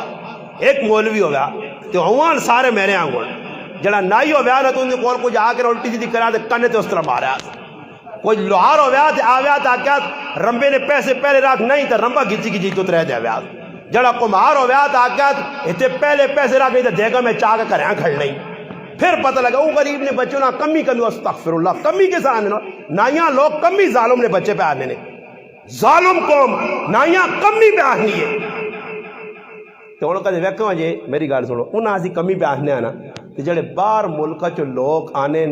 ایک مولوی ہو گیا تو ہوان سارے میرے آنگوڑ جڑا نائی ہو گیا نا تو انہیں کول کچھ آ کے الٹی جی کرا دے کنے تے اس طرح مارا کوئی لوہار ہو گیا تے آ گیا تا کیا رمبے نے پیسے پہلے رات نہیں تو رمبا گھچی کی جی تو رہ دے گیا جڑا کمار ہو گیا تا کیا اتنے پہلے پیسے رکھ گئی تو دے گا میں چاہ کے کریں کھڑ نہیں پھر پتہ لگا وہ غریب نے بچوں نا کمی استغفر اللہ کمی کے ساتھ نائیاں لوگ کمی ظالم نے بچے پہ آنے نے ظالم قوم نائیاں کمی پہ آنی ہے تو انہوں کہتے ویکھو جی میری گال سنو انہاں اسی کمی پہ آنے آنا کہ جڑے باہر ملکہ چو لوگ آنے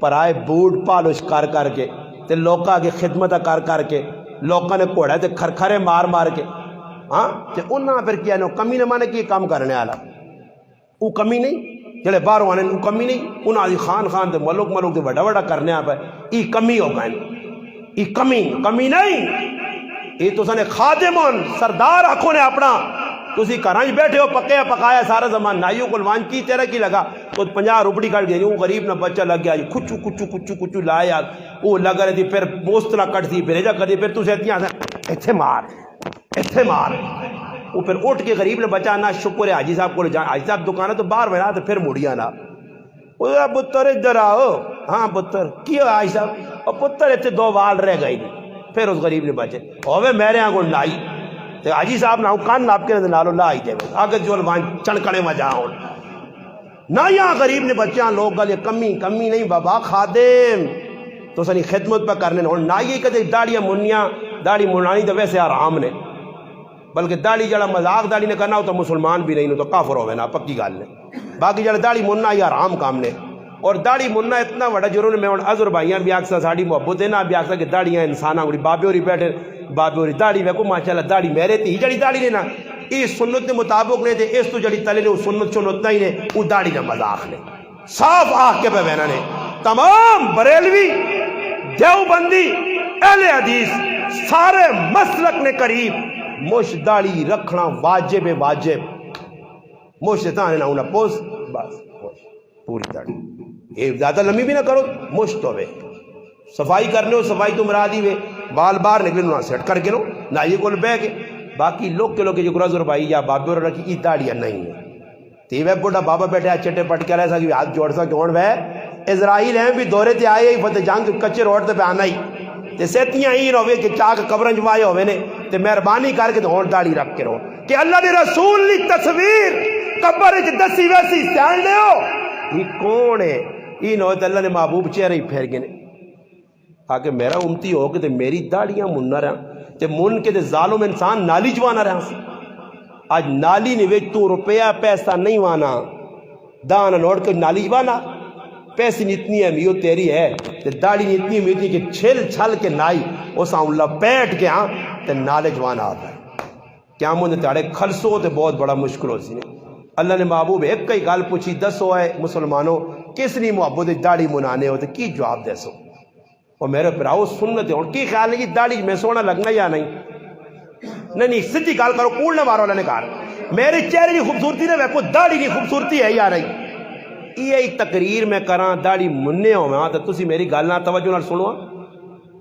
پرائے بوٹ پالش کر کے تے لوکاں کی خدمت کر کے لوکاں نے کوڑا تے کھرکھرے مار کے ہاں تے انہاں پھر کیا نو کمی نہ مانے کی کام کرنے والا وہ کمی نہیں جڑے باہر آنے وہ کمی نہیں انہاں دی خان تے ملک تے بڑا کرنے آ پہ ای کمی ہو گئے ای کمی نہیں یہ تو سنے خادمون سردار آنکھوں نے اپنا تسی کرانج بیٹھے ہو پکیا پکایا سارا زمان نائیوں کو لوان کی تیرہ کی لگا تو 50 روپڑی کٹ گئی وہ غریب نہ بچہ لگ گیا کچو لایا وہ لگ رہی تھی پھر بوستلا کٹ تھی بھیجا کر دی پھر تو سہتی آتا ایتھے مار وہ پھر اٹھ کے غریب نے بچہ نہ شکر ہے حاجی صاحب کو جان حاجی صاحب دکان ہے تو باہر بنا تو پھر مڑیا نا وہ پتر ادھر آؤ ہاں پتر کی ہو حاجی صاحب اور پتر اتنے 2 وال رہ گئی پھر اس غریب نے بچے ہوئے میرے آنگو لائی تو حاجی صاحب نہ کان ناپ کے نالو لائی دے آگے جو وہاں چڑکڑے میں جاؤ نہ یہاں غریب نے بچیاں لوگ گلے کمی نہیں بابا خادم تو سنی خدمت پہ کرنے نہ یہ کہتے داڑیاں منیاں داڑی منانی تو ویسے آرام نے بلکہ داڑی جڑا مذاق داڑی نے کرنا ہو تو مسلمان بھی نہیں تو کافر ہوئے نا پکی گال نے باقی جڑا داڑی مننا یہ آرام کام نے اور داڑی مننا اتنا بڑا ضرور میں عذر بھائیاں بھی آکسا ساڑی محبت ہے نا بھی آکسا کہ داڑیاں انساناں گوڑی بابے ہوری بیٹھے بابے ہوری داڑی ویکو ماشاءاللہ داڑی میرے تھی جڑی داڑی نے نا اس سنت کے مطابق نے تھے اس تو جڑی تلے نے وہ سنت نہیں نے وہ داڑی کا مذاق نے صاف آہ کے پہ بہنا نے تمام بریلوی دیوبندی اہل حدیث سارے مسلک نے قریب مش داڑی رکھنا واجب مش تانے نہ ہونا پوس بس پوری داڑی یہ زیادہ لمبی بھی نہ کرو مش تو وے صفائی کرنے ہو صفائی تو مرادی وے بال باہر نکلے نہ سیٹ کر کے نو نہ یہ کول بہ کے باقی لوگ کے جو گرازر بھائی یا بابے اور رکھی یہ داڑیاں نہیں ہیں تی وے بڑا بابا بیٹھے چٹے پٹ کے رہے سا کہ ہاتھ جوڑ سا جوڑ وے اسرائیل ہیں بھی دورے تے آئے ہی فتح جنگ کچے روڈ تے پہ آنا ہی تے سیتیاں ہی ہوئے کہ چاک قبرن جمائے ہوئے نے تے مہربانی کر کے ہون داڑھی رکھ کے رہو کہ اللہ نے رسول لی تصویر قبر وچ دسی ویسی سیان لے ہو یہ کون ہے یہ نہ ہوتا اللہ نے محبوب چہرے ہی پھیر گئے آکے میرا امتی ہو کہ تے میری داڑیاں من نہ رہا تے من کے تے ظالم انسان نالی جوانا رہا آج نالی نے ویچ تو روپیہ پیسہ نہیں وانا دانا نوٹ کے نالی جوانا پیسے اتنی اہمیت تیری ہے تے داڑھی نے اتنی اہمیت ہے کہ چھل چھل کے نائی اسا اللہ بیٹھ کے ہاں تے نالے جوانا آتا ہے کیا مجھے تاڑے کھلسو تے بہت بڑا مشکل ہو سی نے اللہ نے محبوب ایک کئی گال پوچھی دسو ہے مسلمانوں کس نہیں محبوب داڑھی منانے ہوتے کی جواب دے سو اور میرے پراؤ سنت ہے اور کی خیال ہے کہ داڑھی میں سونا لگنا یا نہیں نہیں سچی گال کرو کوڑ نہ مارو اللہ نے کہا میرے چہرے کی خوبصورتی نے کو داڑھی کی خوبصورتی ہے یا نہیں یہ تقریر میں کراں داڑھی مننے ہوا تو تسی میری گل نہ توجہ نہ سنو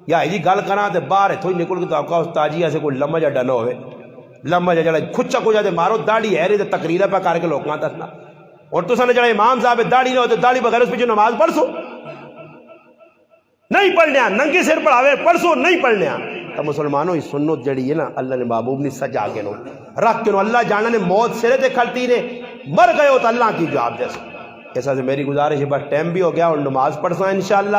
یا یہ گل کراں تے باہر تھوڑی نکل کے تو آقا استاجی سے کوئی لمحہ جا ڈنا ہوئے لمحہ جا جڑا کھچا کو جاتے مارو داڑھی ہے رہی تے تقریر پہ کر کے لوکاں دسنا اور تساں نے جڑا امام صاحب داڑھی نہ ہو تے داڑھی بغیر اس پہ جو نماز پڑھ سو نہیں پڑھنے ننگے سر پڑھاوے پڑھ سو نہیں پڑھنے تو مسلمانوں ہی سنت جڑی ہے نا اللہ نے محبوب نے سجا کے نو رکھ کے نو اللہ جانا نے موت سرے تے کھلتی نے مر گئے ہو تو اللہ کی جواب دے سو ایسا سے میری گزارش ہے بس ٹائم بھی ہو گیا اور نماز پڑھ سا انشاءاللہ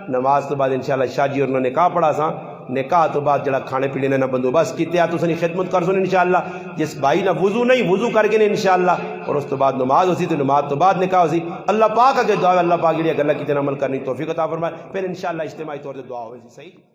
نماز تو بعد انشاءاللہ شاہ جی اور انہوں نے نکاح پڑھا سا نکاح تو بعد جڑا کھانے پینے نہ بندوبست کیتے تو سنی خدمت کر سن انشاءاللہ جس بھائی نہ وضو نہیں وضو کر کے انشاءاللہ اور اس تو بعد نماز ہوسی تو نماز تو بعد نکاح ہوسی اللہ پاک کے دعا اللہ پاک یہ گلا کیتے عمل کرنی توفیق عطا فرمائے پھر انشاءاللہ اجتماعی طور سے دعا ہوئی صحیح